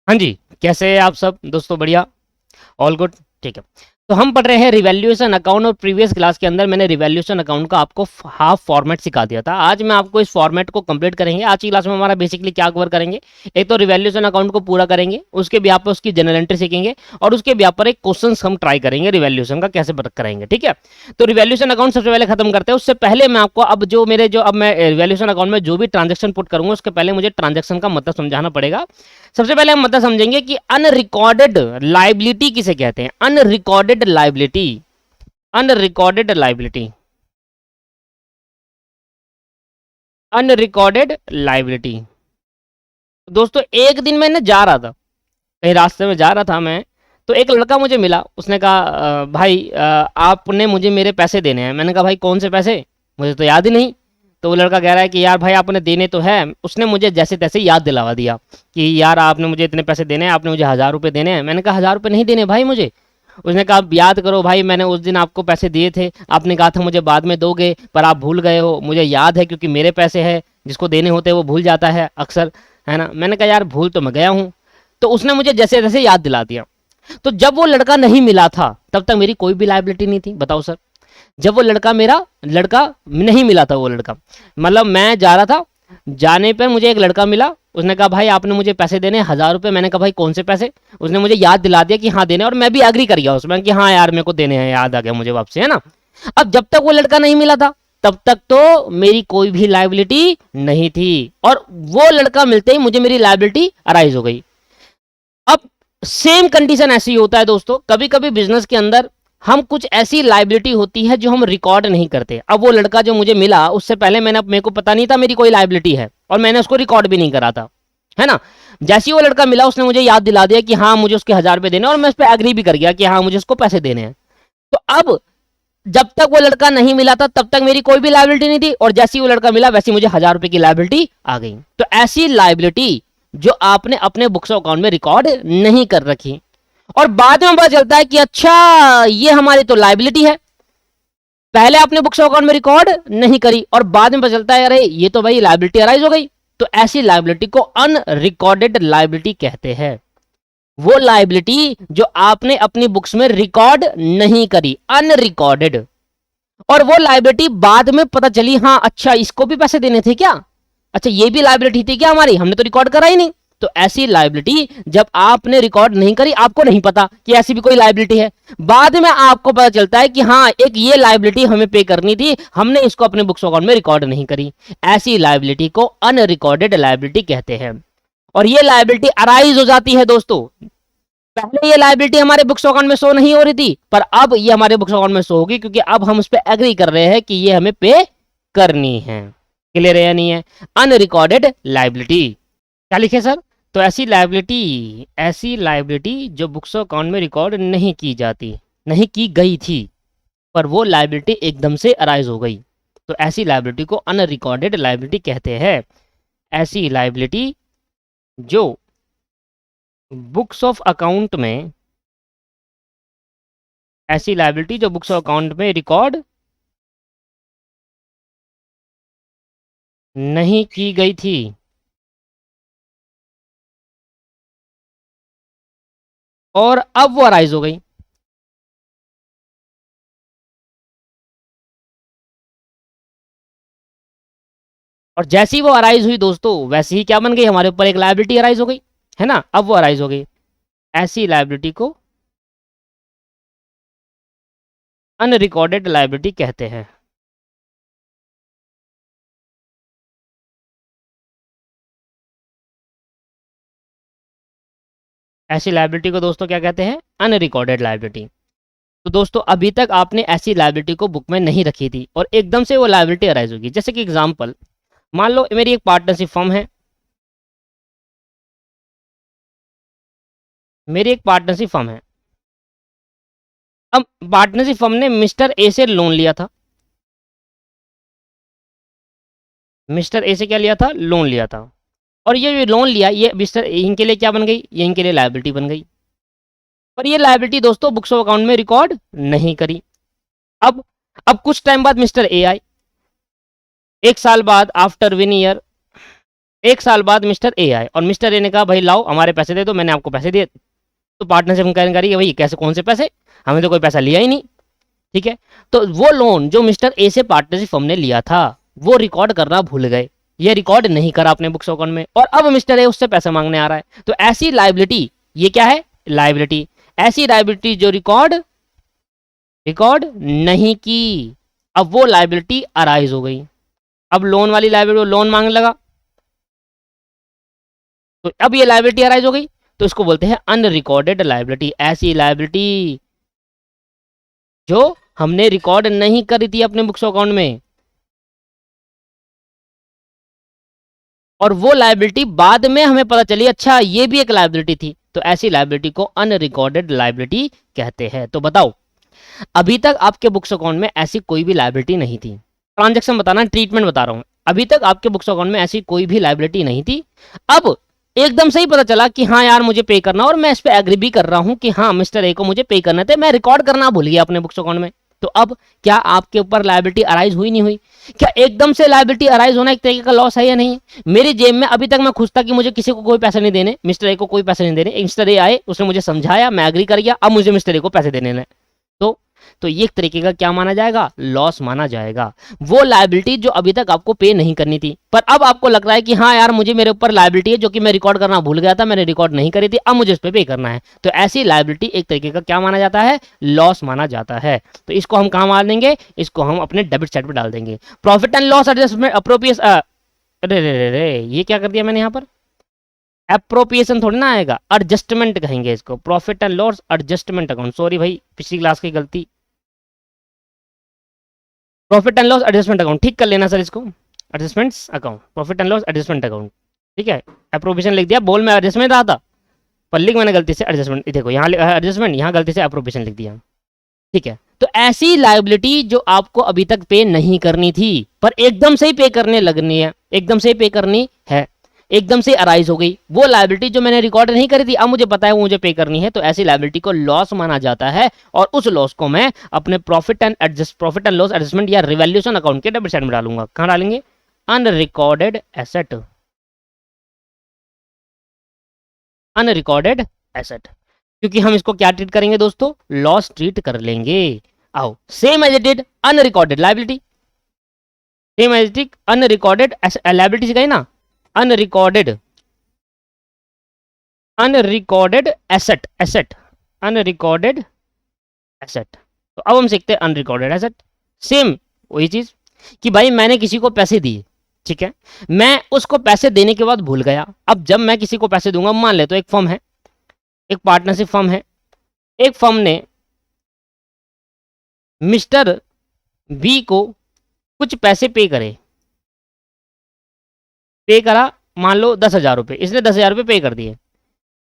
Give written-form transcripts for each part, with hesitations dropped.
हाँ जी, कैसे हैं आप सब दोस्तों? बढ़िया, ऑल गुड, ठीक है। तो हम पढ़ रहे हैं रिवैल्यूएशन अकाउंट और प्रीवियस क्लास के अंदर मैंने रिवैल्यूएशन अकाउंट का आपको हाफ फॉर्मेट सिखा दिया था। आज मैं आपको इस फॉर्मेट को कंप्लीट करेंगे। आज की क्लास में हमारा बेसिकली क्या कवर करेंगे, एक तो रिवैल्यूएशन अकाउंट को पूरा करेंगे, उसके ब्याह पर उसकी जनरल एंट्री सीखेंगे और उसके ब्याह पर एक क्वेश्चन हम ट्राई करेंगे रिवैल्यूएशन का कैसे करेंगे, ठीक है। तो रिवैल्यूएशन अकाउंट सबसे पहले खत्म करते हैं। उससे पहले मैं आपको अब मैं रिवैल्यूएशन अकाउंट में जो भी ट्रांजेक्शन पुट करूंगा उसके पहले मुझे ट्रांजेक्शन का मतलब समझाना पड़ेगा। सबसे पहले हम मतलब समझेंगे कि अनरिकॉर्डेड लाइबिलिटी किसे कहते हैं। Unrecorded liability, unrecorded liability, unrecorded liability. दोस्तों एक दिन मैं ना जा रहा था, कहीं रास्ते में जा रहा था मैं, तो एक लड़का मुझे मिला। उसने कहा भाई आपने मुझे मेरे पैसे देने हैं। मैंने कहा भाई कौन से पैसे, मुझे तो याद ही नहीं। तो वो लड़का कह रहा है कि यार भाई आपने देने तो है। उसने मुझे जैसे तैसे याद दिलावा दिया कि यार आपने मुझे इतने पैसे देने हैं, आपने मुझे 1000 रुपये देने हैं। मैंने कहा 1000 रुपये नहीं देने भाई मुझे। उसने कहा याद करो भाई, मैंने उस दिन आपको पैसे दिए थे, आपने कहा था मुझे बाद में दोगे, पर आप भूल गए हो। मुझे याद है क्योंकि मेरे पैसे हैं, जिसको देने होते हैं वो भूल जाता है अक्सर, है ना। मैंने कहा यार भूल तो मैं गया हूँ। तो उसने मुझे जैसे तैसे याद दिला दिया। तो जब वो लड़का नहीं मिला था तब तक मेरी कोई भी लाइबिलिटी नहीं थी, बताओ सर। जब वो लड़का नहीं मिला था, वो लड़का मतलब मैं जा रहा था, जाने पर मुझे एक लड़का मिला। उसने कहा भाई आपने मुझे पैसे देने 1000 रुपये। मैंने कहा भाई कौन से पैसे। उसने मुझे याद दिला दिया कि हाँ देने, और मैं भी एग्री कर गया उसमें कि हाँ यार मेरे को देने हैं, याद आ गया मुझे वापसी, है ना। अब जब तक वो लड़का नहीं मिला था तब तक तो मेरी कोई भी लाइबिलिटी नहीं थी, और वो लड़का मिलते ही मुझे मेरी लाइबिलिटी अराइज हो गई। अब सेम कंडीशन ऐसे ही होता है दोस्तों, कभी कभी बिजनेस के अंदर हम कुछ ऐसी लाइबिलिटी होती है जो हम रिकॉर्ड नहीं करते। अब वो लड़का जो मुझे मिला उससे पहले मेरे को पता नहीं था मेरी कोई लाइबिलिटी है, और मैंने उसको रिकॉर्ड भी नहीं करा था, है ना। जैसे ही वो लड़का मिला उसने मुझे याद दिला दिया कि हाँ मुझे उसके 1000 रुपये देने, और मैं उस पर एग्री भी कर गया कि हाँ मुझे उसको पैसे देने हैं। तो अब जब तक वो लड़का नहीं मिला था तब तक मेरी कोई भी लाइबिलिटी नहीं थी, और जैसे ही वो लड़का मिला वैसे मुझे 1000 रुपये की लाइबिलिटी आ गई। तो ऐसी लाइबिलिटी जो आपने अपने बुक्स अकाउंट में रिकॉर्ड नहीं कर रखी, और बाद में पता चलता है कि अच्छा ये हमारी तो लाइबिलिटी है, पहले आपने बुक्स अकाउंट में रिकॉर्ड नहीं करी, और बाद में पता चलता है अरे ये तो भाई लाइबिलिटी अराइज हो गई। तो ऐसी लाइबिलिटी को अनरिकॉर्डेड लाइबिलिटी कहते हैं। वो लाइबिलिटी जो आपने अपनी बुक्स में रिकॉर्ड नहीं करी, अनरिकॉर्डेड। और वो लाइबिलिटी बाद में पता चली, हाँ अच्छा इसको भी पैसे देने थे क्या, अच्छा ये भी लाइबिलिटी थी क्या हमारी, हमने तो रिकॉर्ड करा ही नहीं। तो ऐसी लाइबिलिटी जब आपने रिकॉर्ड नहीं करी, आपको नहीं पता कि ऐसी भी कोई लाइबिलिटी है, बाद में आपको पता चलता है कि हाँ एक ये लाइबिलिटी हमें पे करनी थी, हमने इसको अपने बुक्स अकाउंट में रिकॉर्ड नहीं करी। ऐसी लाइबिलिटी को अनरिकॉर्डेड लाइबिलिटी कहते हैं। और ये लाइबिलिटी अराइज हो जाती है दोस्तों, पहले ये लाइबिलिटी हमारे बुक्स अकाउंट में शो नहीं हो रही थी, पर अब ये हमारे बुक्स अकाउंट में शो होगी, क्योंकि अब हम उस पर एग्री कर रहे हैं कि ये हमें पे करनी है। क्लियर है या नहीं है? अनरिकॉर्डेड लाइबिलिटी क्या लिखे सर? तो ऐसी लाइबिलिटी जो बुक्स अकाउंट में रिकॉर्ड नहीं की जाती, नहीं की गई थी, पर वो लाइबिलिटी एकदम से अराइज हो गई, तो ऐसी लाइबिलिटी को अनरिकॉर्डेड लाइबिलिटी कहते हैं। ऐसी लाइबिलिटी जो बुक्स ऑफ अकाउंट में, ऐसी लाइबिलिटी जो बुक्स ऑफ अकाउंट में रिकॉर्ड नहीं की गई थी, और अब वो अराइज हो गई। और जैसी वो अराइज हुई दोस्तों, वैसे ही क्या बन गई, हमारे ऊपर एक लाइबिलिटी अराइज हो गई, है ना। अब वो अराइज हो गई, ऐसी लाइबिलिटी को अनरिकॉर्डेड लाइबिलिटी कहते हैं। ऐसी लाइबिलिटी को दोस्तों क्या कहते हैं? Unrecorded liability. तो दोस्तों अभी तक आपने ऐसी लाइबिलिटी को बुक में नहीं रखी थी, और एकदम से वो लाइबिलिटी अराइज होगी। जैसे कि एग्जांपल, मान लो मेरी एक पार्टनरशिप फर्म है, मेरी एक पार्टनरशिप फर्म है। अब पार्टनरशिप फर्म ने मिस्टर ए से लोन लिया था, मिस्टर ए से क्या लिया था? लोन लिया था। और ये जो लोन लिया, ये मिस्टर इनके लिए क्या बन गई? ये इनके लिए लायबिलिटी बन गई। पर ये लायबिलिटी दोस्तों बुक्स ऑफ अकाउंट में रिकॉर्ड नहीं करी। अब अब कुछ टाइम बाद मिस्टर ए आए, एक साल बाद, आफ्टर 1 ईयर, 1 साल बाद मिस्टर ए आए और मिस्टर ए ने कहा भाई लाओ हमारे पैसे दे दो, मैंने आपको पैसे दिए। तो पार्टनरशिप कहने करी भाई कैसे, कौन से पैसे, हमें तो कोई पैसा लिया ही नहीं। ठीक है, तो वो लोन जो मिस्टर ए से पार्टनरशिप फर्म ने लिया था वो रिकॉर्ड करना भूल गए, ये रिकॉर्ड नहीं करा अपने बुक्स अकाउंट में, और अब मिस्टर ए उससे पैसे मांगने आ रहा है। तो ऐसी लायबिलिटी, ये क्या है, लायबिलिटी, ऐसी लायबिलिटी जो रिकॉर्ड नहीं की, अब वो लायबिलिटी अराइज हो गई। अब लोन वाली लायबिलिटी, लोन मांगने लगा, तो अब ये लायबिलिटी अराइज हो गई, तो इसको बोलते हैं अनरिकॉर्डेड लायबिलिटी। ऐसी लायबिलिटी जो हमने रिकॉर्ड नहीं करी थी अपने बुक्स अकाउंट में, और वो लायबिलिटी बाद में हमें पता चली अच्छा ये भी एक लायबिलिटी थी, तो ऐसी लायबिलिटी को अनरिकॉर्डेड लायबिलिटी कहते हैं। तो बताओ, अभी तक आपके बुक्स अकाउंट में ऐसी कोई भी लायबिलिटी नहीं थी, ट्रांजैक्शन बताना, ट्रीटमेंट बता रहा हूं, अभी तक आपके बुक्स अकाउंट में ऐसी कोई भी लायबिलिटी नहीं थी। अब एकदम से ही पता चला कि हाँ यार मुझे पे करना, और मैं इस पे एग्री भी कर रहा हूं कि हाँ मिस्टर ए को मुझे पे करना थे, मैं रिकॉर्ड करना भूल गया अपने बुक्स अकाउंट में। तो अब क्या आपके ऊपर लायबिलिटी अराइज हुई, नहीं हुई? क्या एकदम से लायबिलिटी अराइज होना एक तरीके का लॉस है या नहीं? मेरी जेब में अभी तक मैं खुश था कि मुझे किसी को कोई पैसे नहीं देने, मिस्टर ए को कोई पैसे नहीं देने, मिस्टर ए आए, उसने मुझे समझाया, मैं एग्री कर गया, अब मुझे मिस्टर ए को पैसे देने हैं। तो ये एक तरीके का क्या माना जाएगा, लॉस माना जाएगा। वो लायबिलिटी जो अभी तक आपको पे नहीं करनी थी, पर अब आपको लग रहा है कि हाँ यार मुझे मेरे ऊपर लायबिलिटी है जो कि मैं रिकॉर्ड करना भूल गया था, मैंने रिकॉर्ड नहीं करी थी, अब मुझे इस पे पे करना है। तो ऐसी लायबिलिटी एक तरीके का क्या माना जाता है, लॉस माना जाता है। तो इसको हम कहाँ मार देंगे, इसको हम अपने डेबिट साइड पर डाल देंगे। Profit and loss adjustment appropriation, अरे रे रे ये क्या कर दिया मैंने यहाँ पर, एप्रोप्रिएशन थोड़ी ना आएगा, एडजस्टमेंट कहेंगे इसको, profit and loss adjustment account. Sorry भाई, पिछली क्लास की गलती, profit and loss adjustment account, ठीक कर लेना सर इसको, adjustments account, profit and loss adjustment account. ठीक है, एप्रोप्रिएशन लिख दिया, बोल में एडजस्टमेंट रहा था, पर लिख मैंने गलती से एडजस्टमेंट, देखो यहाँ एडजस्टमेंट, यहाँ गलती से एप्रोप्रिएशन लिख दिया। ठीक है, तो ऐसी लायबिलिटी जो आपको अभी तक पे नहीं करनी थी पर एकदम से ही पे करने लगनी है, एकदम से ही पे करनी है, एकदम से अराइज हो गई, वो लायबिलिटी जो मैंने रिकॉर्ड नहीं करी थी अब मुझे पता है वो मुझे पे करनी है, तो ऐसी लायबिलिटी को लॉस माना जाता है, और उस लॉस को मैं अपने प्रॉफिट एंड लॉस एडजस्टमेंट या रिवैल्यूएशन अकाउंट के डेबिट साइड में डालूंगा। कहां डालेंगे, अनरिकॉर्डेड एसेट, अनरिकॉर्डेड एसेट, क्योंकि हम इसको क्या ट्रीट करेंगे दोस्तों, लॉस ट्रीट कर लेंगे। आओ, same as it is unrecorded liability, same as it unrecorded liability गई ना, अनरिकॉर्डेड एसेट, अनरिकॉर्डेड एसेट। तो अब हम सीखते हैं अनरिकॉर्डेड एसेट। सेम वही चीज कि भाई मैंने किसी को पैसे दिए, ठीक है, मैं उसको पैसे देने के बाद भूल गया, अब जब मैं किसी को पैसे दूंगा, मान ले तो एक फर्म है, एक पार्टनरशिप फर्म है, एक फर्म ने मिस्टर बी को कुछ पैसे पे करा, मान लो 10,000 रुपये, इसने 10,000 रुपये पे कर दिए।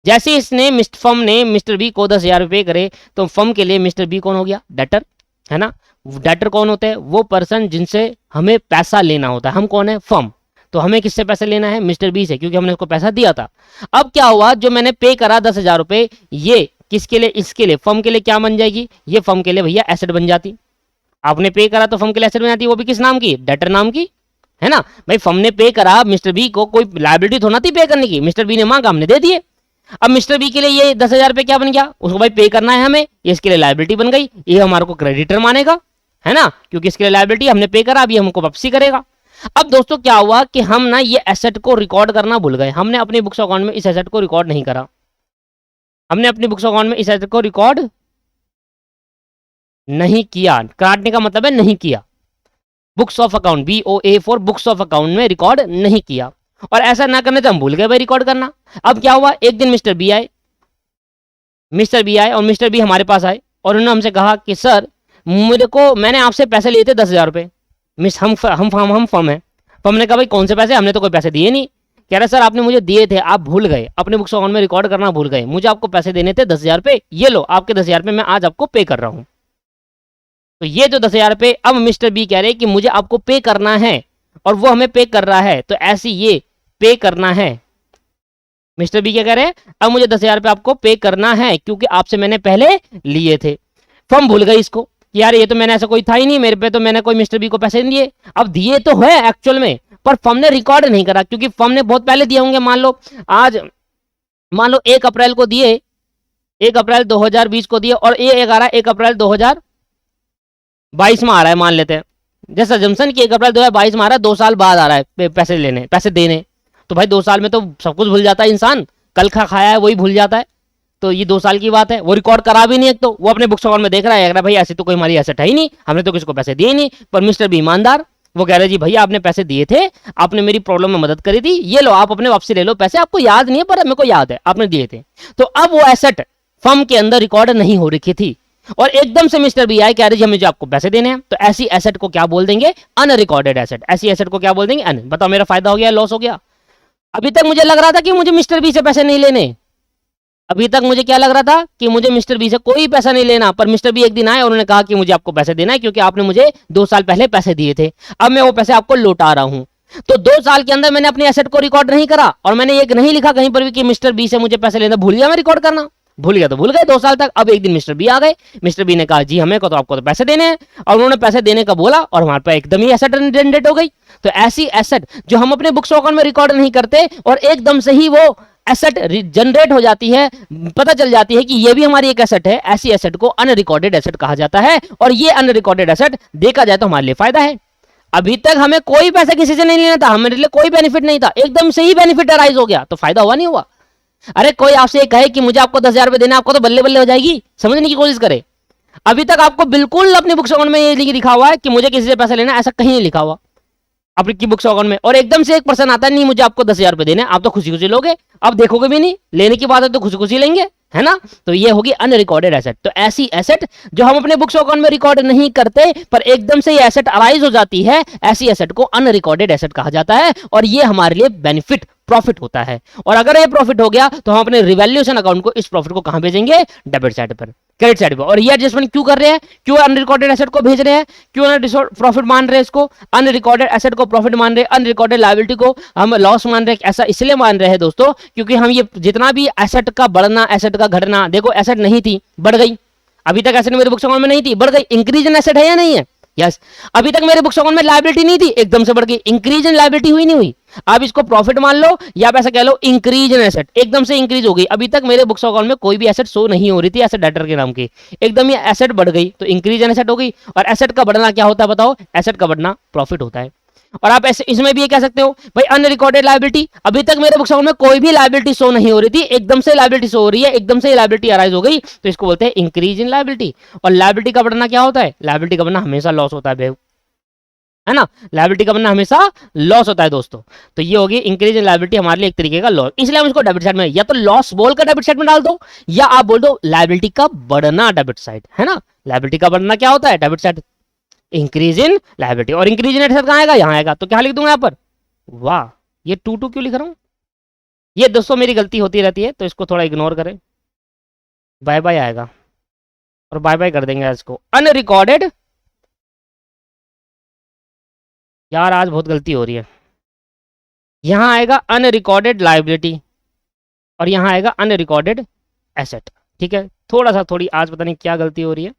जैसे इसने फर्म ने मिस्टर बी को 10,000 रुपये करे, तो फर्म के लिए मिस्टर बी कौन हो गया, डेटर, है ना। डेटर कौन होते हैं, वो पर्सन जिनसे हमें पैसा लेना होता है, हम कौन है, फर्म, तो हमें किससे पैसा लेना है, मिस्टर बी से, क्योंकि हमने उसको पैसा दिया था। अब क्या हुआ, जो मैंने पे करा 10,000 रुपये, ये किसके लिए, इसके लिए, फर्म के लिए क्या बन जाएगी, ये फर्म के लिए भैया एसेट बन जाती। आपने पे करा तो फर्म के लिए एसेट बन जाती, वो भी किस नाम की, डेटर नाम की, है ना। भाई फर्म ने पे करा मिस्टर बी को, कोई लायबिलिटी थोड़ा थी पे करने की, मिस्टर बी ने मांगा, हमने दे दिए। अब मिस्टर बी के लिए ये 10,000 रुपये क्या बन गया, उसको भाई पे करना है हमें, ये इसके लिए लायबिलिटी बन गई, ये हमारे को क्रेडिटर मानेगा, है ना, क्योंकि इसके लिए लायबिलिटी हमने पे करा, अब ये हमको वापसी करेगा। अब दोस्तों क्या हुआ कि हम ना ये एसेट को रिकॉर्ड करना भूल गए, हमने अपनी बुक्स अकाउंट में इस एसेट को रिकॉर्ड नहीं करा, हमने अपनी बुक्स अकाउंट में इस एसेट को रिकॉर्ड नहीं किया, काटने का मतलब है नहीं किया, books of account, BOA for books of account में रिकॉर्ड नहीं किया, और ऐसा ना करने तो हम भूल गए भाई रिकॉर्ड करना। अब क्या हुआ, एक दिन मिस्टर बी आए और मिस्टर बी हमारे पास आए और उन्होंने हमसे कहा कि सर मेरे को, मैंने आपसे पैसे लिए थे 10,000 रुपये, हम फर्म है। फर्म ने कहा भाई कौन से पैसे, हमने तो कोई पैसे दिए नहीं। कह रहे सर आपने मुझे दिए थे, आप भूल गए, अपने बुक्स अकाउंट में रिकॉर्ड करना भूल गए, मुझे आपको पैसे देने थे 10,000 रुपये, ये लो आपके 10,000 रुपये मैं आज आपको पे कर रहा हूँ। तो ये जो 10,000 रुपये अब मिस्टर बी कह रहे हैं कि मुझे आपको पे करना है, और वो हमें पे कर रहा है, तो ऐसी ये पे करना है, मिस्टर बी क्या कह रहे हैं, अब मुझे 10,000 रुपये आपको पे करना है क्योंकि आपसे मैंने पहले लिए थे। फर्म भूल गई इसको, कि यार ये तो मैंने ऐसा कोई था ही नहीं, मेरे पे तो मैंने कोई मिस्टर बी को पैसे नहीं दिए। अब दिए तो है एक्चुअल में, पर फर्म ने रिकॉर्ड नहीं करा, क्योंकि फर्म ने बहुत पहले दिए होंगे। मान लो 1 अप्रैल को दिए, 1 अप्रैल 2020 को दिए, और ये आ रहा है 1 अप्रैल 2022 में आ रहा है, मान लेते हैं जैसा जमसन की 1 अप्रैल 2022 में आ रहा है, 2 साल बाद आ रहा है पैसे देने। तो भाई 2 साल में तो सब कुछ भूल जाता है इंसान, कल खाया है वही भूल जाता है। तो ये 2 साल की बात है, वो रिकॉर्ड करा भी नहीं, एक तो वो अपने बुक्स अकाउंट में देख रहा है, भाई ऐसे तो कोई हमारी एसेट है ही नहीं, हमने तो किसी को पैसे दिए नहीं। पर मिस्टर बी ईमानदार, वो कह रहे जी भैया आपने पैसे दिए थे, आपने मेरी प्रॉब्लम में मदद करी थी, ये लो आप अपने वापसी ले लो पैसे, आपको याद नहीं है पर मेरे को याद है आपने दिए थे। तो अब वो एसेट फर्म के अंदर रिकॉर्ड नहीं हो रखी थी, और एकदम से मिस्टर बी आए कह रहे जी हमें जो आपको पैसे देने हैं। तो ऐसी एसेट को क्या बोल देंगे? Unrecorded asset. ऐसी एसेट को क्या बोल देंगे? बताओ मेरा फायदा हो गया, लॉस हो गया? अभी तक मुझे लग रहा था कि मुझे मिस्टर बी से पैसे नहीं लेने, अभी तक मुझे क्या लग रहा था कि मुझे मिस्टर बी से कोई पैसा नहीं लेना, पर मिस्टर बी एक दिन आए और उन्होंने कहा कि मुझे आपको पैसे देना है, क्योंकि आपने मुझे 2 साल पहले पैसे दिए थे, अब मैं वो पैसे आपको लौटा रहा हूं। तो 2 साल के अंदर मैंने अपनी एसेट को रिकॉर्ड नहीं करा, और मैंने ये नहीं लिखा कहीं पर भी कि मिस्टर बी से मुझे पैसे लेना, भूल गया मैं रिकॉर्ड करना, भूल गया तो भूल गए 2 साल तक। अब एक दिन मिस्टर बी आ गए, मिस्टर बी ने कहा जी हमें को तो आपको तो पैसे देने हैं, और उन्होंने पैसे देने का बोला, और हमारे पास एकदम ही एसेट जनरेट हो गई। तो ऐसी एसेट जो हम अपने बुक्स अकाउंट में रिकॉर्ड नहीं करते, और एकदम से ही वो एसेट जनरेट हो जाती है, पता चल जाती है कि ये भी हमारी एक एसेट है, ऐसी एसेट को अनरिकॉर्डेड एसेट कहा जाता है। और ये अनरिकॉर्डेड एसेट देखा जाए तो हमारे लिए फायदा है। अभी तक हमें कोई पैसा किसी से नहीं लेना था, हमारे लिए कोई बेनिफिट नहीं था, एकदम से ही बेनिफिट अराइज हो गया, तो फायदा हुआ नहीं हुआ? अरे कोई आपसे कहे कि मुझे आपको 10,000 रुपए देना, आपको तो बल्ले बल्ले हो जाएगी, समझने की कोशिश करे। अभी तक आपको बिल्कुल अपने बुक्स अकाउंट में ये लिखा हुआ है कि मुझे किसी से पैसा लेना, ऐसा कहीं नहीं लिखा हुआ आपकी बुक्स अकाउंट में। और एकदम से एक पर्सन आता है, नहीं मुझे आपको 10,000 रुपए देने, आप तो खुशी खुशी लोगे, अब देखोगे भी नहीं, लेने की बात है तो खुशी खुशी लेंगे, है ना? तो ये होगी अनरिकॉर्डेड एसेट। तो ऐसी एसेट जो हम अपने बुक्स अकाउंट में रिकॉर्ड नहीं करते, पर एकदम से ये एसेट अराइज हो जाती है, ऐसी एसेट को अनरिकॉर्डेड एसेट कहा जाता है, और ये हमारे लिए बेनिफिट प्रॉफिट होता है। और अगर ये प्रॉफिट हो गया तो हम अपने रिवैल्यूएशन अकाउंट को इस प्रॉफिट को कहां भेजेंगे? डेबिट साइड पर, क्रेडिट साइड पर। और ये एडजस्टमेंट क्यों कर रहे हैं? क्यों अनरिकॉर्डेड एसेट को भेज रहे हैं? क्यों प्रॉफिट मान रहे हैं? इसको अनरिकॉर्डेड एसेट को प्रॉफिट मान रहे हैं, अनरिकॉर्डेड लायबिलिटी को हम लॉस मान रहे हैं। ऐसा इसलिए मान रहे हैं दोस्तों, क्योंकि हम ये जितना भी एसेट का बढ़ना, एसेट का घटना, देखो एसेट नहीं थी बढ़ गई, अभी तक एसेट मेरे बुक्स अकाउंट में नहीं थी बढ़ गई, इंक्रीज इन एसेट है या नहीं है? यस। अभी तक मेरे बुक्स अकाउंट में लायबिलिटी नहीं थी, एकदम से बढ़ गई, इंक्रीज इन लायबिलिटी हुई नहीं हुई? आप इसको प्रॉफिट मान लो या ऐसा कह लो इंक्रीज इन एसेट, एकदम से इंक्रीज हो गई। अभी तक मेरे बुक्स अकाउंट में कोई भी एसेट शो नहीं हो रही थी एसेट डेटर के नाम की, एकदम ये एसेट बढ़ गई, तो इंक्रीज इन एसेट हो गई। और एसेट का बढ़ना क्या होता है बताओ? एसेट का बढ़ना प्रॉफिट होता है। और आप ऐसे इसमें भी ये कह सकते हो भाई अनरिकॉर्डेड लायबिलिटी, अभी तक मेरे बुक्स अकाउंट में कोई भी लायबिलिटी शो नहीं हो रही थी, एकदम से लायबिलिटी शो हो रही है, एकदम से लायबिलिटी अराइज हो गई, तो इसको बोलते हैं इंक्रीज इन लायबिलिटी। और लायबिलिटी का बढ़ना क्या होता है? लायबिलिटी का बढ़ना हमेशा लॉस होता है, है ना? लायबिलिटी का बनना हमेशा लॉस होता है दोस्तों। तो ये होगी इंक्रीज इन लायबिलिटी, हमारे लिए एक तरीके का लॉस, इसलिए हम इसको डेबिट साइड में या तो लॉस बोलकर डेबिट साइड में डाल दो, या आप बोल दो लायबिलिटी का बढ़ना डेबिट साइड, है ना? लायबिलिटी का बढ़ना क्या होता है? Debit side, increase in liability. और इंक्रीज इन एसेट कहां आएगा? यहां आएगा। तो क्या लिख दूंगा यहां पर? वाह, ये 2 क्यों लिख रहा हूं? ये दोस्तों मेरी गलती होती रहती है, तो इसको थोड़ा इग्नोर करें। बाय बाय आएगा, और बाय बाय कर देंगे इसको। अनरिकॉर्डेड, यार आज बहुत गलती हो रही है, यहां आएगा अनरिकॉर्डेड लायबिलिटी, और यहां आएगा अनरिकॉर्डेड एसेट। ठीक है, थोड़ी आज पता नहीं क्या गलती हो रही है।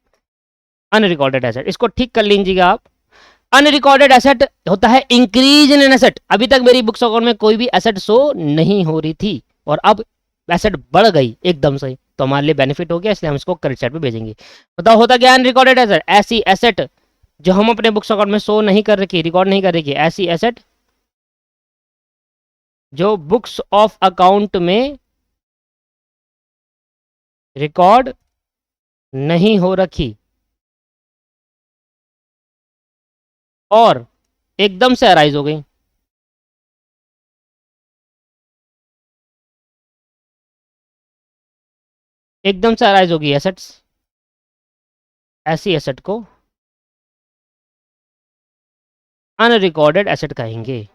अनरिकॉर्डेड एसेट, इसको ठीक कर लीजिएगा आप। अनरिकॉर्डेड एसेट होता है इंक्रीज इन एन एसेट, अभी तक मेरी बुक्स अकाउंट में कोई भी एसेट शो नहीं हो रही थी, और अब एसेट बढ़ गई एकदम से, तो हमारे लिए बेनिफिट हो गया, इसलिए हम इसको क्रेडिट साइड पे भेजेंगे। बताओ होता क्या अनरिकॉर्डेड एसेट? ऐसी एसेट जो हम अपने बुक्स अकाउंट में शो नहीं कर रखी, रिकॉर्ड नहीं कर रखी, ऐसी एसेट जो बुक्स ऑफ अकाउंट में रिकॉर्ड नहीं हो रखी और एकदम से अराइज हो गई। एकदम से अराइज होगी एसेट्स, ऐसी एसेट को अनरिकॉर्डेड एसेट कहेंगे।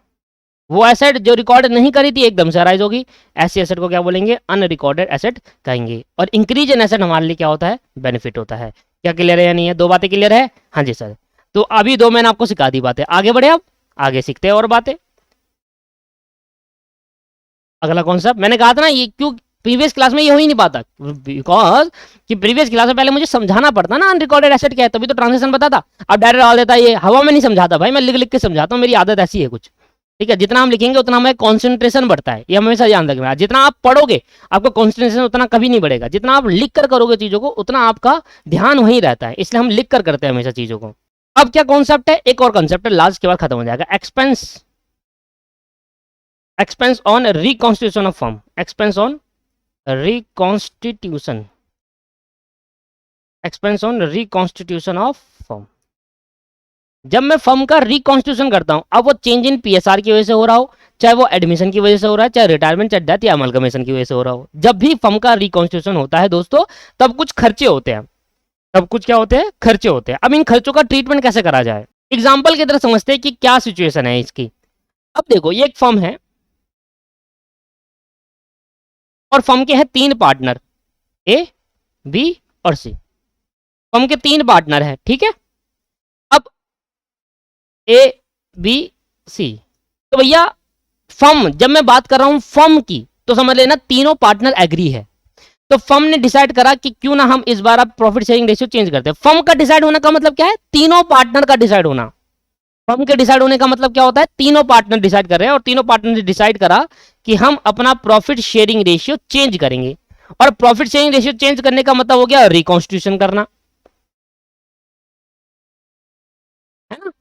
वो एसेट जो रिकॉर्ड नहीं करी थी एकदम से अराइज होगी, ऐसी एसेट को क्या बोलेंगे? अनरिकॉर्डेड एसेट कहेंगे। और इंक्रीज इन एसेट हमारे लिए क्या होता है? बेनिफिट होता है। क्या क्लियर है या नहीं है? 2 बातें क्लियर है? हाँ जी सर। तो अभी 2 मैंने आपको सिखा दी बातें, आगे बढ़े, अब आगे सीखते हैं और बातें। अगला कॉन्सेप्ट मैंने कहा था ना, ये क्यों प्रीवियस क्लास में ये हो ही नहीं पाता, बिकॉज कि प्रीवियस क्लास में पहले मुझे समझाना पड़ता ना अनरिकॉर्डेड एसेट क्या है, तभी तो ट्रांजेक्शन बताता। अब डायरेक्ट डाल देता, ये हवा में नहीं समझाता भाई, मैं लिख लिख के समझाता हूँ, मेरी आदत ऐसी है कुछ, ठीक है। जितना हम लिखेंगे उतना हमें कॉन्सेंट्रेशन बढ़ता है, ये हमेशा याद रखना। जितना आप पढ़ोगे आपका कॉन्सेंट्रेशन उतना कभी नहीं बढ़ेगा, जितना आप लिख कर करोगे चीजों को उतना आपका ध्यान वहीं रहता है, इसलिए हम लिख कर करते हैं हमेशा चीजों को। अब क्या कॉन्सेप्ट है, एक और कॉन्सेप्ट है, लास्ट के बाद खत्म हो जाएगा। Expense on reconstitution of firm, expense on reconstitution, expense on reconstitution of firm. जब मैं फर्म का रिकॉन्स्टिट्यूशन करता हूं, अब वो चेंज इन पीएसआर की वजह से हो रहा हो, चाहे वो एडमिशन की वजह से हो रहा है, चाहे रिटायरमेंट, चाहे डेथ या अमलगमेशन की वजह से हो रहा हो, जब भी फर्म का रिकॉन्स्टिट्यूशन होता है दोस्तों, तब कुछ खर्चे होते हैं, तब कुछ क्या होते हैं, खर्चे होते हैं। अब इन खर्चों का ट्रीटमेंट कैसे करा जाए, एग्जाम्पल की तरह समझते हैं कि क्या सिचुएशन है इसकी। अब देखो ये एक फर्म है और फर्म के हैं 3 पार्टनर, ए, बी और सी। फर्म के 3 पार्टनर है, ठीक है। अब ए, बी, सी, तो भैया फर्म, जब मैं बात कर रहा हूं फर्म की, तो समझ लेना तीनों पार्टनर एग्री है। तो फर्म ने डिसाइड करा कि क्यों ना हम इस बार अब प्रॉफिट शेयरिंग रेशियो चेंज करते हैं। फर्म का डिसाइड होने का मतलब क्या है, तीनों पार्टनर का डिसाइड होना। फर्म के डिसाइड होने का मतलब क्या होता है, तीनों पार्टनर डिसाइड कर रहे हैं, और तीनों पार्टनर ने डिसाइड करा कि हम अपना प्रॉफिट शेयरिंग रेशियो चेंज करेंगे। और प्रॉफिट शेयरिंग रेशियो चेंज करने का मतलब हो गया रिकॉन्स्टिट्यूशन करना, है ना।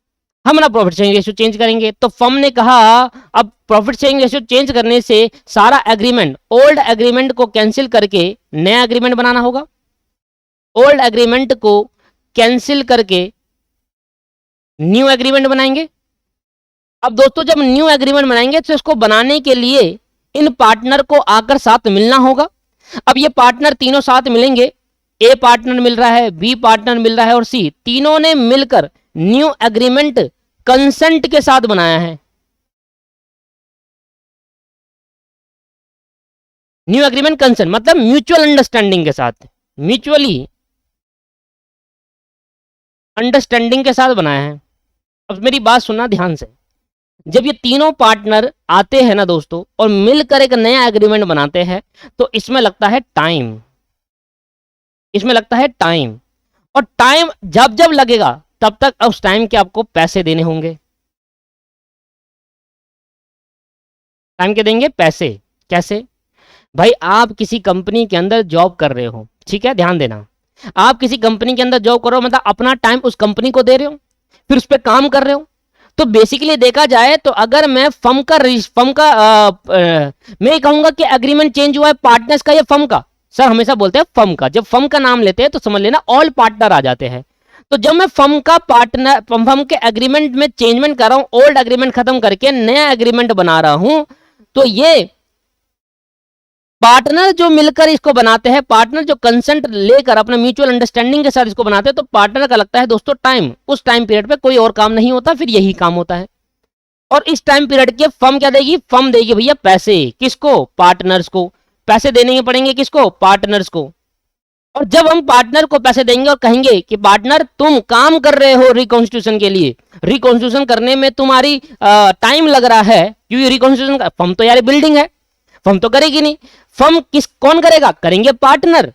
हम ना प्रॉफिट शेयरिंग रेशियो चेंज करेंगे, तो फर्म ने कहा अब प्रॉफिट शेयरिंग रेशियो चेंज करने से सारा एग्रीमेंट, ओल्ड एग्रीमेंट को कैंसिल करके नया एग्रीमेंट बनाना होगा। ओल्ड एग्रीमेंट को कैंसिल करके न्यू एग्रीमेंट बनाएंगे। अब दोस्तों जब न्यू एग्रीमेंट बनाएंगे तो इसको बनाने के लिए इन पार्टनर को आकर साथ मिलना होगा। अब ये पार्टनर तीनों साथ मिलेंगे, ए पार्टनर मिल रहा है, बी पार्टनर मिल रहा है और सी, तीनों ने मिलकर न्यू एग्रीमेंट कंसेंट के साथ बनाया है। न्यू एग्रीमेंट कंसेंट मतलब म्यूचुअल अंडरस्टैंडिंग के साथ, म्यूचुअली अंडरस्टैंडिंग के साथ बनाया है। अब मेरी बात सुनना ध्यान से, जब ये तीनों पार्टनर आते हैं ना दोस्तों और मिलकर एक नया एग्रीमेंट बनाते हैं, तो इसमें लगता है टाइम, इसमें लगता है टाइम। और टाइम जब जब लगेगा तब तक उस टाइम के आपको पैसे देने होंगे। टाइम के देंगे पैसे, कैसे भाई, आप किसी कंपनी के अंदर जॉब कर रहे हो, ठीक है, ध्यान देना, आप किसी कंपनी के अंदर जॉब कर रहे हो मतलब अपना टाइम उस कंपनी को दे रहे हो, फिर उस पर काम कर रहे हो। तो बेसिकली देखा जाए तो अगर मैं मैं कहूंगा कि एग्रीमेंट चेंज हुआ है पार्टनर्स का या फर्म का, सर हमेशा बोलते हैं फर्म का, जब फर्म का नाम लेते हैं तो समझ लेना ऑल पार्टनर आ जाते हैं। तो जब मैं फर्म का पार्टनर, फर्म के एग्रीमेंट में चेंजमेंट कर रहा हूं, ओल्ड एग्रीमेंट खत्म करके नया एग्रीमेंट बना रहा हूं, तो ये पार्टनर जो मिलकर इसको बनाते हैं, पार्टनर जो कंसेंट लेकर अपने म्यूचुअल अंडरस्टैंडिंग के साथ इसको बनाते हैं, तो पार्टनर का लगता है दोस्तों टाइम, उस टाइम पीरियड पे कोई और काम नहीं होता, फिर यही काम होता है। और इस टाइम पीरियड के फर्म क्या देगी, फर्म देगी भैया पैसे, किसको, पार्टनर्स को। पैसे देने पड़ेंगे किसको, पार्टनर्स को। और जब हम पार्टनर को पैसे देंगे और कहेंगे कि पार्टनर तुम काम कर रहे हो रिकॉन्स्टिट्यूशन के लिए, रिकॉन्स्टिट्यूशन करने में तुम्हारी टाइम लग रहा है, क्योंकि रिकॉन्स्टिट्यूशन का फर्म तो यार बिल्डिंग है, फर्म तो करेगी नहीं। फर्म कौन करेगा, करेंगे पार्टनर।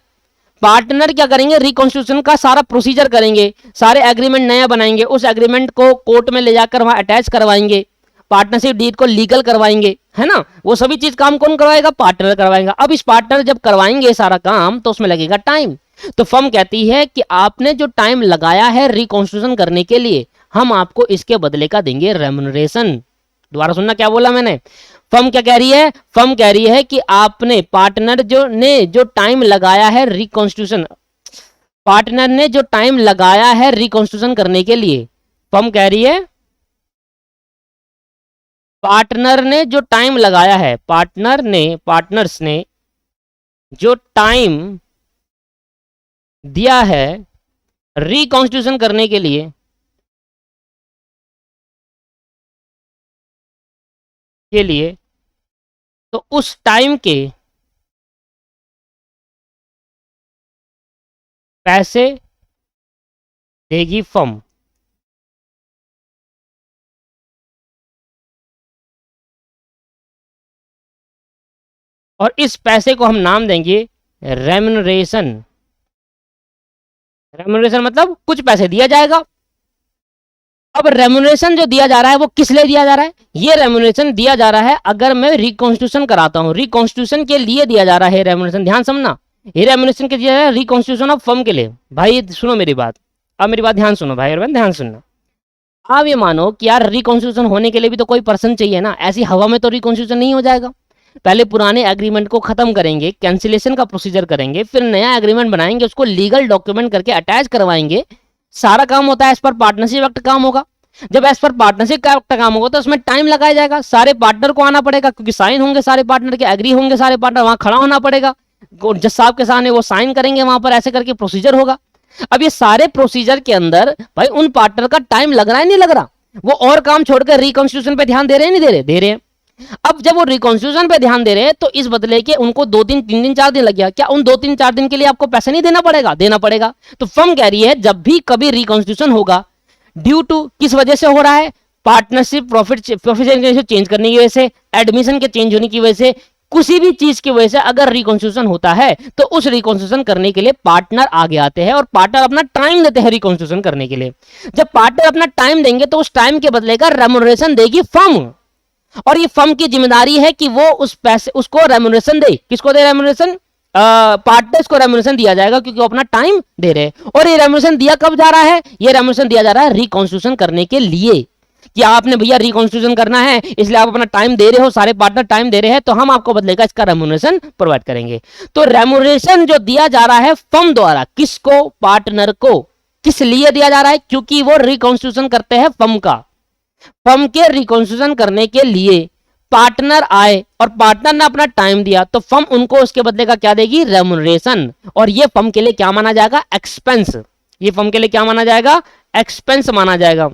पार्टनर क्या करेंगे, रिकॉन्स्टिट्यूशन का सारा प्रोसीजर करेंगे, सारे एग्रीमेंट नया बनाएंगे, उस एग्रीमेंट को कोर्ट में ले जाकर वहां अटैच करवाएंगे, पार्टनरशिप डीड को लीगल करवाएंगे, है ना। वो सभी चीज काम कौन करवाएगा, पार्टनर करवाएगा। अब इस पार्टनर जब करवाएंगे सारा काम तो उसमें लगेगा टाइम। तो फर्म कहती है कि आपने जो टाइम लगाया है रिकॉन्स्टिट्यूशन करने के लिए, हम आपको इसके बदले का देंगे रेम्युनरेशन। दोबारा सुनना क्या बोला मैंने, फर्म क्या कह रही है, फर्म कह रही है कि आपने पार्टनर जो टाइम लगाया है रिकॉन्स्टिट्यूशन, पार्टनर ने जो टाइम लगाया है रिकॉन्स्टिट्यूशन करने के लिए, फर्म कह रही है पार्टनर ने जो टाइम लगाया है, पार्टनर्स ने जो टाइम दिया है रिकॉन्स्टिट्यूशन करने के लिए तो उस टाइम के पैसे देगी फर्म। और इस पैसे को हम नाम देंगे रेम्युनरेशन। रेम्युनरेशन मतलब कुछ पैसे दिया जाएगा। अब रेम्युनरेशन जो दिया जा रहा है वो किस लिए दिया जा रहा है? ये रेम्युनरेशन दिया जा रहा है अगर मैं रिकॉन्स्टिट्यूशन कराता हूं, रिकॉन्स्टिट्यूशन के लिए दिया जा रहा है रेम्युनरेशन। ध्यान समझना, ये रेम्युनरेशन के दिया जा रहा है रिकॉन्स्टिट्यूशन ऑफ फर्म के लिए। भाई सुनो मेरी बात, अब मेरी बात ध्यान सुनो भाई और बहन ध्यान सुनना। आप ये मानो कि यार रिकॉन्स्टिट्यूशन होने के लिए भी तो कोई पर्सन चाहिए ना, ऐसी हवा में तो रिकॉन्स्टिट्यूशन नहीं हो जाएगा। पहले पुराने एग्रीमेंट को खत्म करेंगे, कैंसिलेशन का प्रोसीजर करेंगे, फिर नया एग्रीमेंट बनाएंगे, उसको लीगल डॉक्यूमेंट करके अटैच करवाएंगे। सारा काम होता है एज पर पार्टनरशिप एक्ट काम होगा। जब एज पर पार्टनरशिप एक्ट काम होगा तो उसमें टाइम लगाया जाएगा, सारे पार्टनर को आना पड़ेगा क्योंकि साइन होंगे सारे पार्टनर के, एग्री होंगे सारे पार्टनर, वहां खड़ा होना पड़ेगा, जज साहब के सामने वो साइन करेंगे, वहां पर ऐसे करके प्रोसीजर होगा। अब ये सारे प्रोसीजर के अंदर भाई उन पार्टनर का टाइम लग रहा है नहीं लग रहा? वो और काम छोड़कर रिकॉन्स्टिट्यूशन पे ध्यान दे रहे हैं नहीं दे रहे? दे रहे हैं। अब जब वो रिकॉन्स्टिट्यूशन पे ध्यान दे रहे हैं तो इस बदले के उनको 2 दिन 3 दिन 4 दिन लग गया, क्या उन 2 3 4 दिन के लिए आपको पैसे नहीं देना पड़ेगा? देना पड़ेगा। तो फर्म कह रही है जब भी कभी रिकॉन्स्टिट्यूशन होगा, ड्यू टू किस वजह से हो रहा है? पार्टनरशिप प्रॉफिट चेंज करने की वजह से, एडमिशन के चेंज होने की वजह से, किसी भी चीज की वजह से अगर रिकॉन्स्टिट्यूशन होता है तो उस रिकॉन्स्टिट्यूशन करने के लिए पार्टनर आगे आते हैं और पार्टनर अपना टाइम देते हैं रिकॉन्स्टिट्यूशन करने के लिए। जब पार्टनर अपना टाइम देंगे तो उस टाइम के बदले का रेम्युनरेशन देगी फर्म, और ये फर्म की जिम्मेदारी है कि वो उस पैसे उसको रेम्युनरेशन दे। किसको दे रेम्युनरेशन? पार्टनर्स को रेम्युनरेशन दिया जाएगा क्योंकि वो अपना टाइम दे रहे हैं। और ये रेम्युनरेशन दिया कब जा रहा है? ये रेम्युनरेशन दिया जा रहा है रिकॉन्स्टिट्यूशन करने के लिए, कि आपने भैया रिकॉन्स्टिट्यूशन करना है इसलिए आप अपना टाइम दे रहे हो, सारे पार्टनर टाइम दे रहे हैं, तो हम आपको बदलेगा इसका रेम्युनरेशन प्रोवाइड करेंगे। तो रेम्युनरेशन जो दिया जा रहा है फर्म द्वारा, किसको? पार्टनर को। किस लिए दिया जा रहा है? क्योंकि वो रिकॉन्स्टिट्यूशन करते हैं फर्म का। फर्म के रिकॉन्स्टिट्यूशन करने के लिए पार्टनर आए और पार्टनर ने अपना टाइम दिया तो फर्म उनको उसके बदले का क्या देगी? रेम्युनरेशन। और ये फर्म के लिए क्या माना जाएगा? एक्सपेंस। ये फर्म के लिए क्या माना जाएगा? एक्सपेंस माना जाएगा।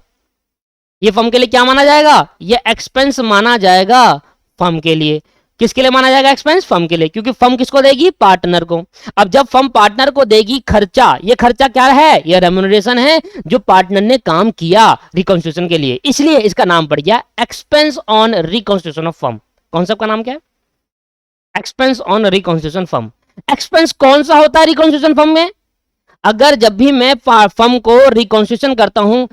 ये फर्म के लिए क्या माना जाएगा? ये एक्सपेंस माना जाएगा फर्म के लिए। किसके लिए माना जाएगा एक्सपेंस? फर्म के लिए, क्योंकि फर्म किसको देगी? पार्टनर को। अब जब फर्म पार्टनर को देगी खर्चा, ये खर्चा क्या है? ये रेम्युनरेशन है जो पार्टनर ने काम किया रिकॉन्स्टिट्यूशन के लिए, इसलिए इसका नाम पड़ गया expense on reconstitution of firm. Concept का नाम क्या है? Expense on reconstitution firm. Expense कौन सा होता है रिकॉन्स्टिट्यूशन फर्म में? अगर जब भी मैं फर्म को रिकॉन्स्टिट्यूशन करता हूं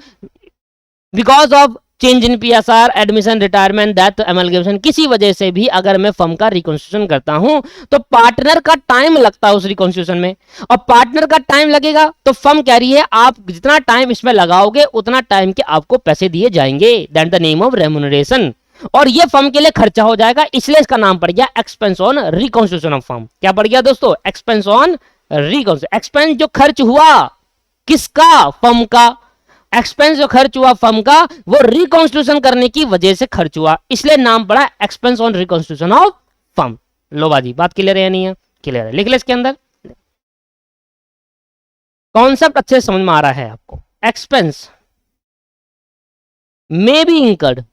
because of change in PSR, admission, retirement, death, amalgamation, किसी वजह से भी अगर मैं फर्म का रिकॉन्स्टिट्यूशन करता हूं तो पार्टनर का टाइम लगता है उस रिकॉन्स्टिट्यूशन में, और पार्टनर का टाइम लगेगा तो फर्म कह रही है आप जितना टाइम इसमें लगाओगे उतना टाइम के आपको पैसे दिए जाएंगे, that the name of remuneration. और ये फर्म के लिए खर्चा हो जाएगा, इसलिए इसका नाम पड़ गया expense on reconstitution of firm. क्या पड़ गया दोस्तों? Expense on reconstitution. एक्सपेंस जो खर्च हुआ किसका? फर्म का। एक्सपेंस जो खर्च हुआ फर्म का वो रिकॉन्स्टिट्यूशन करने की वजह से खर्च हुआ, इसलिए नाम पड़ा expense on reconstitution of firm. लो बाजी, बात क्लियर है या नहीं है? क्लियर है। लिख ले इसके अंदर, कॉन्सेप्ट अच्छे से समझ में आ रहा है आपको? एक्सपेंस में बी इंकर्ड,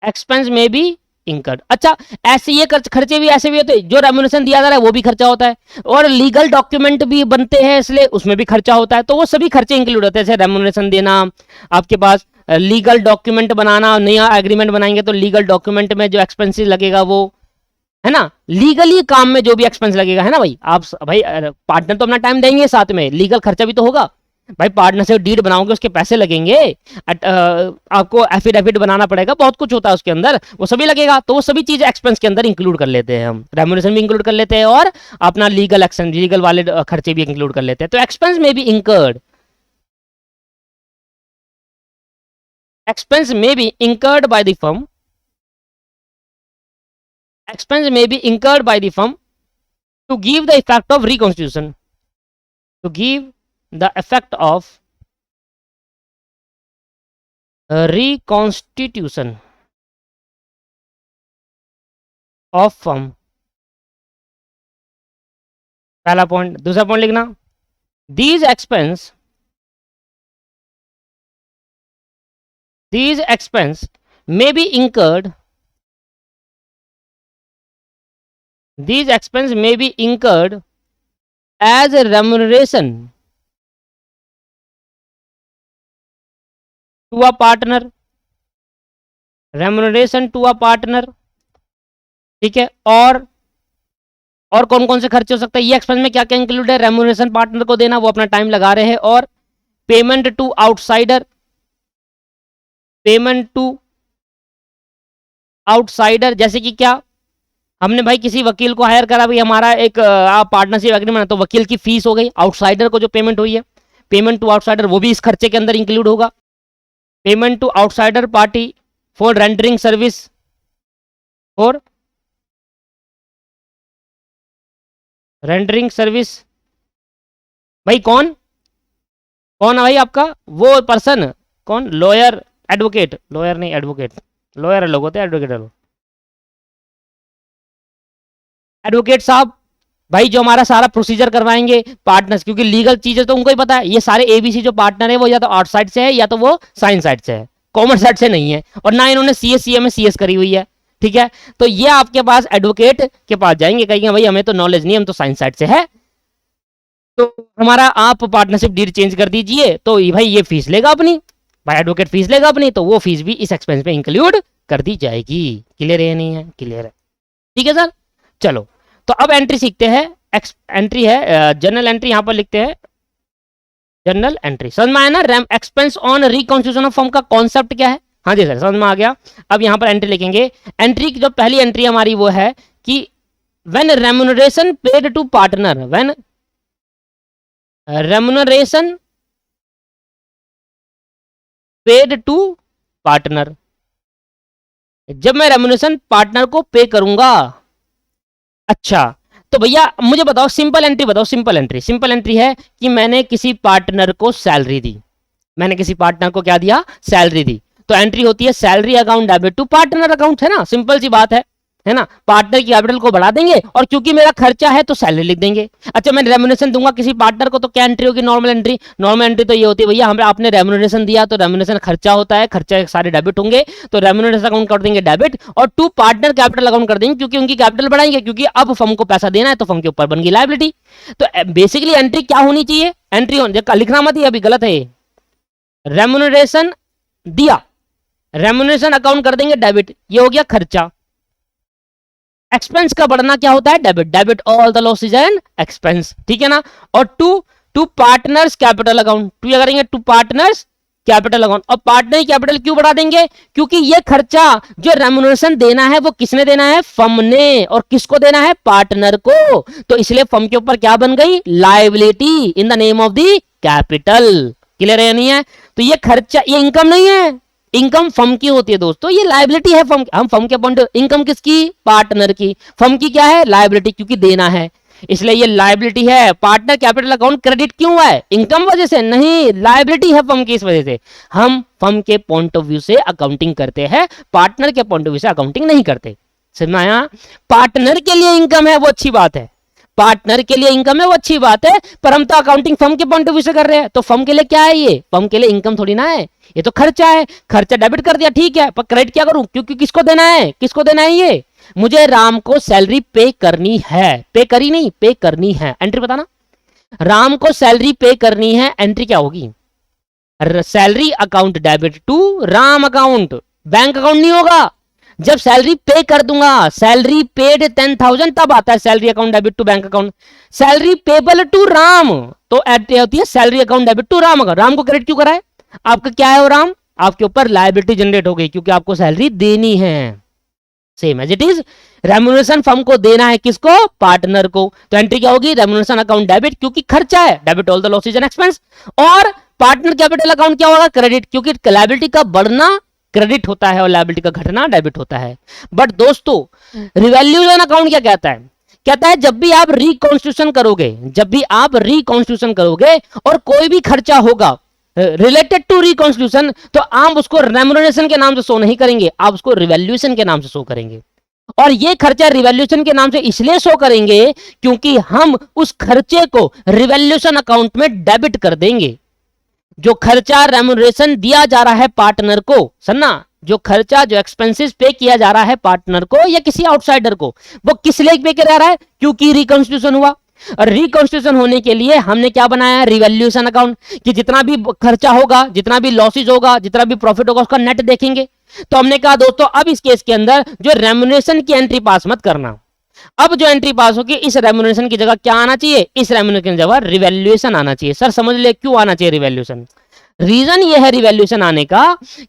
एक्सपेंस में बी इंकर्ड। अच्छा, ऐसे ये खर्चे भी ऐसे भी होते हैं, जो रेम्युनरेशन दिया जा रहा है वो भी खर्चा होता है, और लीगल डॉक्यूमेंट भी बनते हैं इसलिए उसमें भी खर्चा होता है, तो वो सभी खर्चे इंक्लूड होते हैं। जैसे रेम्युनरेशन देना, आपके पास लीगल डॉक्यूमेंट बनाना, नया एग्रीमेंट बनाएंगे तो लीगल डॉक्यूमेंट में जो एक्सपेंसिस लगेगा वो है ना, लीगली काम में जो भी एक्सपेंस लगेगा, है ना भाई? आप भाई पार्टनर तो अपना टाइम देंगे, साथ में लीगल खर्चा भी तो होगा भाई। पार्टनर से डीड बनाओगे उसके पैसे लगेंगे, आपको एफिडेविट बनाना पड़ेगा, बहुत कुछ होता है उसके अंदर, वो सभी लगेगा, तो वो सभी चीजें एक्सपेंस के अंदर इंक्लूड कर लेते हैं हम। रेम्युनरेशन भी इंक्लूड कर लेते हैं और अपना लीगल एक्शन, लीगल वाले खर्चे भी इंक्लूड कर लेते हैं। तो एक्सपेंस में भी इंकर्ड, एक्सपेंस में भी incurred by the firm, expense may be incurred by the firm to give the effect of reconstitution, to give the effect of reconstitution of firm। पहला पॉइंट। दूसरा पॉइंट लिखना, these expense may be incurred, these expense may be incurred as a remuneration to a partner, remuneration to a partner, ठीक है। और कौन कौन से खर्चे हो सकते हैं, ये एक्सपेंस में क्या क्या इंक्लूड है, रेम्यूनरेशन पार्टनर को देना, वो अपना टाइम लगा रहे हैं, और payment to outsider, payment to outsider जैसे कि क्या, हमने भाई किसी वकील को हायर करा, भाई हमारा एक पार्टनरशिप एग्रीमेंट, तो वकील की फीस हो गई, आउटसाइडर को जो पेमेंट हुई है, पेमेंट टू आउटसाइडर वो भी इस खर्चे के अंदर इंक्लूड होगा। Payment to outsider party for rendering service, for rendering service, भाई कौन कौन है भाई आपका वो पर्सन, कौन, लॉयर, एडवोकेट, लॉयर नहीं एडवोकेट, लॉयर लोग होते हैं, एडवोकेट लोग, एडवोकेट साहब भाई जो हमारा सारा प्रोसीजर करवाएंगे पार्टनर्स, क्योंकि लीगल चीजें तो उनको ही पता है, ये सारे एबीसी जो पार्टनर है वो या तो आर्ट साइड से है या तो वो साइंस साइड से है, कॉमर्स साइड से नहीं है, और ना इन्होंने सीएस सीए में सीएस करी हुई है, ठीक है। तो ये आपके पास एडवोकेट के पास जाएंगे, कहेंगे भाई हमें तो नॉलेज नहीं, हम तो साइंस साइड से है, तो हमारा आप पार्टनरशिप डीड चेंज कर दीजिए, तो भाई ये फीस लेगा अपनी, भाई एडवोकेट फीस लेगा अपनी, तो वो फीस भी इस एक्सपेंस पे इंक्लूड कर दी जाएगी। क्लियर है नहीं है, क्लियर है, ठीक है सर। चलो तो अब एंट्री सीखते हैं, एंट्री है जर्नल एंट्री, यहां पर लिखते हैं जर्नल एंट्री, समझ में आया ना, RAM expense on reconstitution of firm का कॉन्सेप्ट क्या है, हाँ जी सर समझ में आ गया। अब यहां पर एंट्री लिखेंगे, एंट्री की जो पहली एंट्री हमारी वो है कि when remuneration paid to partner, when remuneration paid to partner, जब मैं रेम्यूनरेशन पार्टनर को पे करूंगा, अच्छा तो भैया मुझे बताओ सिंपल एंट्री बताओ, सिंपल एंट्री है कि मैंने किसी पार्टनर को सैलरी दी, मैंने किसी पार्टनर को क्या दिया, सैलरी दी, तो एंट्री होती है salary account debit to partner account, है ना, सिंपल सी बात है ना, पार्टनर की कैपिटल को बढ़ा देंगे और क्योंकि मेरा खर्चा है तो सैलरी लिख देंगे। अच्छा मैं रेम्यूनरेशन दूंगा किसी पार्टनर को, तो क्या एंट्री होगी, नॉर्मल एंट्री, नॉर्मल एंट्री तो ये होती है भैया हमें आपने रेम्यूनरेशन दिया तो रेम्यूनरेशन खर्चा होता है, खर्चा सारे डेबिट होंगे, तो रेम्यूनरेशन अकाउंट कर देंगे डेबिट, और टू पार्टनर कैपिटल अकाउंट कर देंगे क्योंकि उनकी कैपिटल बढ़ाएंगे, क्योंकि अब फर्म को पैसा देना है तो फर्म के ऊपर बन गई लायबिलिटी। तो बेसिकली एंट्री क्या होनी चाहिए, एंट्री लिखना मत, अभी गलत है, रेम्यूनरेशन दिया, रेम्यूनरेशन अकाउंट कर देंगे डेबिट, ये हो गया खर्चा, एक्सपेंस का बढ़ना क्या होता है, debit, debit all the losses and expense, ठीक है ना। और to partners capital account, to क्या करेंगे, टू पार्टनर्स कैपिटल अकाउंट, और पार्टनर कैपिटल क्यों बढ़ा देंगे, क्योंकि ये खर्चा जो रेम्यूनरेशन देना है वो किसने देना है, फर्म ने, और किसको देना है, पार्टनर को, तो इसलिए फर्म के ऊपर क्या बन गई, liability in the name of the capital. Clear है नहीं है, तो ये खर्चा, ये इनकम नहीं है, इनकम फर्म की होती है दोस्तों, ये लायबिलिटी है फर्म, हम फर्म के पॉइंट, इनकम किसकी, पार्टनर की, फर्म की क्या है, लायबिलिटी, क्योंकि देना है, इसलिए ये लायबिलिटी है। पार्टनर कैपिटल अकाउंट क्रेडिट क्यों है, इनकम वजह से नहीं, लायबिलिटी है फर्म की, इस वजह से हम फर्म के पॉइंट ऑफ व्यू से अकाउंटिंग करते हैं, पार्टनर के पॉइंट ऑफ व्यू से अकाउंटिंग नहीं करते, समझ में आया। पार्टनर के लिए इनकम है वो अच्छी बात है, पार्टनर के लिए इनकम है वो अच्छी बात है, पर हम तो अकाउंटिंग फर्म के पॉइंट ऑफ व्यू से कर रहे हैं, तो फर्म के लिए क्या है, ये फर्म के लिए इनकम थोड़ी ना है, ये तो खर्चा है, खर्चा डेबिट कर दिया ठीक है, पर क्रेडिट क्या करूं, क्योंकि किसको देना है, किसको देना है, ये मुझे राम को सैलरी पे करनी है, पे करी नहीं, पे करनी है, एंट्री बताना, राम को सैलरी पे करनी है, एंट्री क्या होगी, salary account debit to Ram account, bank account नहीं होगा, जब सैलरी पे कर दूंगा, सैलरी पेड 10,000 तब आता है salary account debit to bank account, salary payable to Ram, तो होती है salary account debit to Ram, Ram को क्रेडिट क्यों कराए, आपका क्या है वो राम, आपके ऊपर लायबिलिटी जनरेट हो गई क्योंकि आपको सैलरी देनी है, same as it is remuneration firm को देना है, किसको, पार्टनर को, तो एंट्री क्या होगी, रेम्यूनरेशन अकाउंट डेबिट, क्योंकि खर्चा है, debit all the losses and expense, और पार्टनर कैपिटल अकाउंट क्या होगा, क्रेडिट, क्योंकि लायबिलिटी का बढ़ना क्रेडिट होता है और लायबिलिटी का घटना डेबिट होता है। बट दोस्तों रिवैल्यूएशन अकाउंट क्या कहता है, कहता है जब भी आप रिकॉन्स्टिट्यूशन करोगे, जब भी आप रिकॉन्स्टिट्यूशन करोगे और कोई भी खर्चा होगा रिलेटेड टू रिकॉन्स्टिट्यूशन, तो आप उसको रेम्यूनरेशन के नाम से शो नहीं करेंगे, आप उसको रिवैल्यूएशन के नाम से शो करेंगे, और ये खर्चा रिवैल्यूएशन के नाम से इसलिए शो करेंगे क्योंकि हम उस खर्चे को रिवैल्यूएशन अकाउंट में डेबिट कर देंगे। जो खर्चा रेम्यूनरेशन दिया जा रहा है पार्टनर को, सुनना, जो खर्चा जो एक्सपेंसेस पे किया जा रहा है पार्टनर को या किसी आउटसाइडर को, वो किस लिए पे किया जा रहा है, क्योंकि रिकॉन्स्टिट्यूशन हुआ, और रिकॉन्स्टिट्यूशन होने के लिए हमने क्या बनाया, रिवैल्यूएशन अकाउंट, कि जितना भी खर्चा होगा, जितना भी लॉसेज होगा, जितना भी प्रॉफिट होगा, उसका नेट देखेंगे। तो हमने कहा दोस्तों अब इस केस के अंदर जो रेम्युनरेशन की एंट्री पास मत करना, अब जो एंट्री पास होगी इस रेम्युनरेशन की जगह क्या आना चाहिए, इस रेम्युनरेशन की जगह रिवैल्यूएशन आना चाहिए। सर समझ ले क्यों आना चाहिए रिवैल्यूएशन, रीजन ये है रिवैल्यूएशन आने का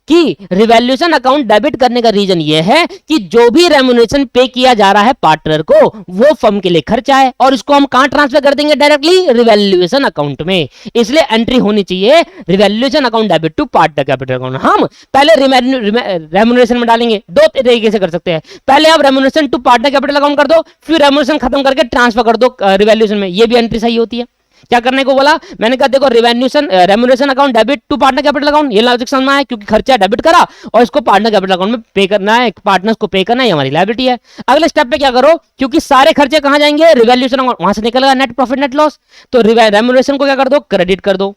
कि रिवैल्यूएशन अकाउंट डेबिट करने का रीजन ये है कि जो भी रेम्युनरेशन पे किया जा रहा है पार्टनर को वो फर्म के लिए खर्चा है और इसको हम कहां ट्रांसफर कर देंगे, डायरेक्टली रिवैल्यूएशन अकाउंट में। इसलिए एंट्री होनी चाहिए revaluation account debit to partner capital account. हम पहले रेम्युनरेशन में डालेंगे, दो तरीके से कर सकते हैं, पहले आप remuneration to partner capital account कर दो, फिर रेम्युनरेशन खत्म करके ट्रांसफर कर दो रिवैल्यूएशन में, ये भी एंट्री सही होती है। क्या करने को बोला, मैंने कहा देखो remuneration account debit to partner capital account, ये लॉजिक समझ में आया, क्योंकि खर्चा डेबिट करा और इसको पार्टनर कैपिटल अकाउंट में पे करना है, पार्टनर्स को पे करना है, ये हमारी लायबिलिटी है। अगले स्टेप पे क्या करो, क्योंकि सारे खर्चे कहां जाएंगे, रिवैल्यूएशन अकाउंट, वहां से निकलेगा नेट प्रॉफिट नेट लॉस, तो रेम्युनरेशन को क्या कर दो, क्रेडिट कर दो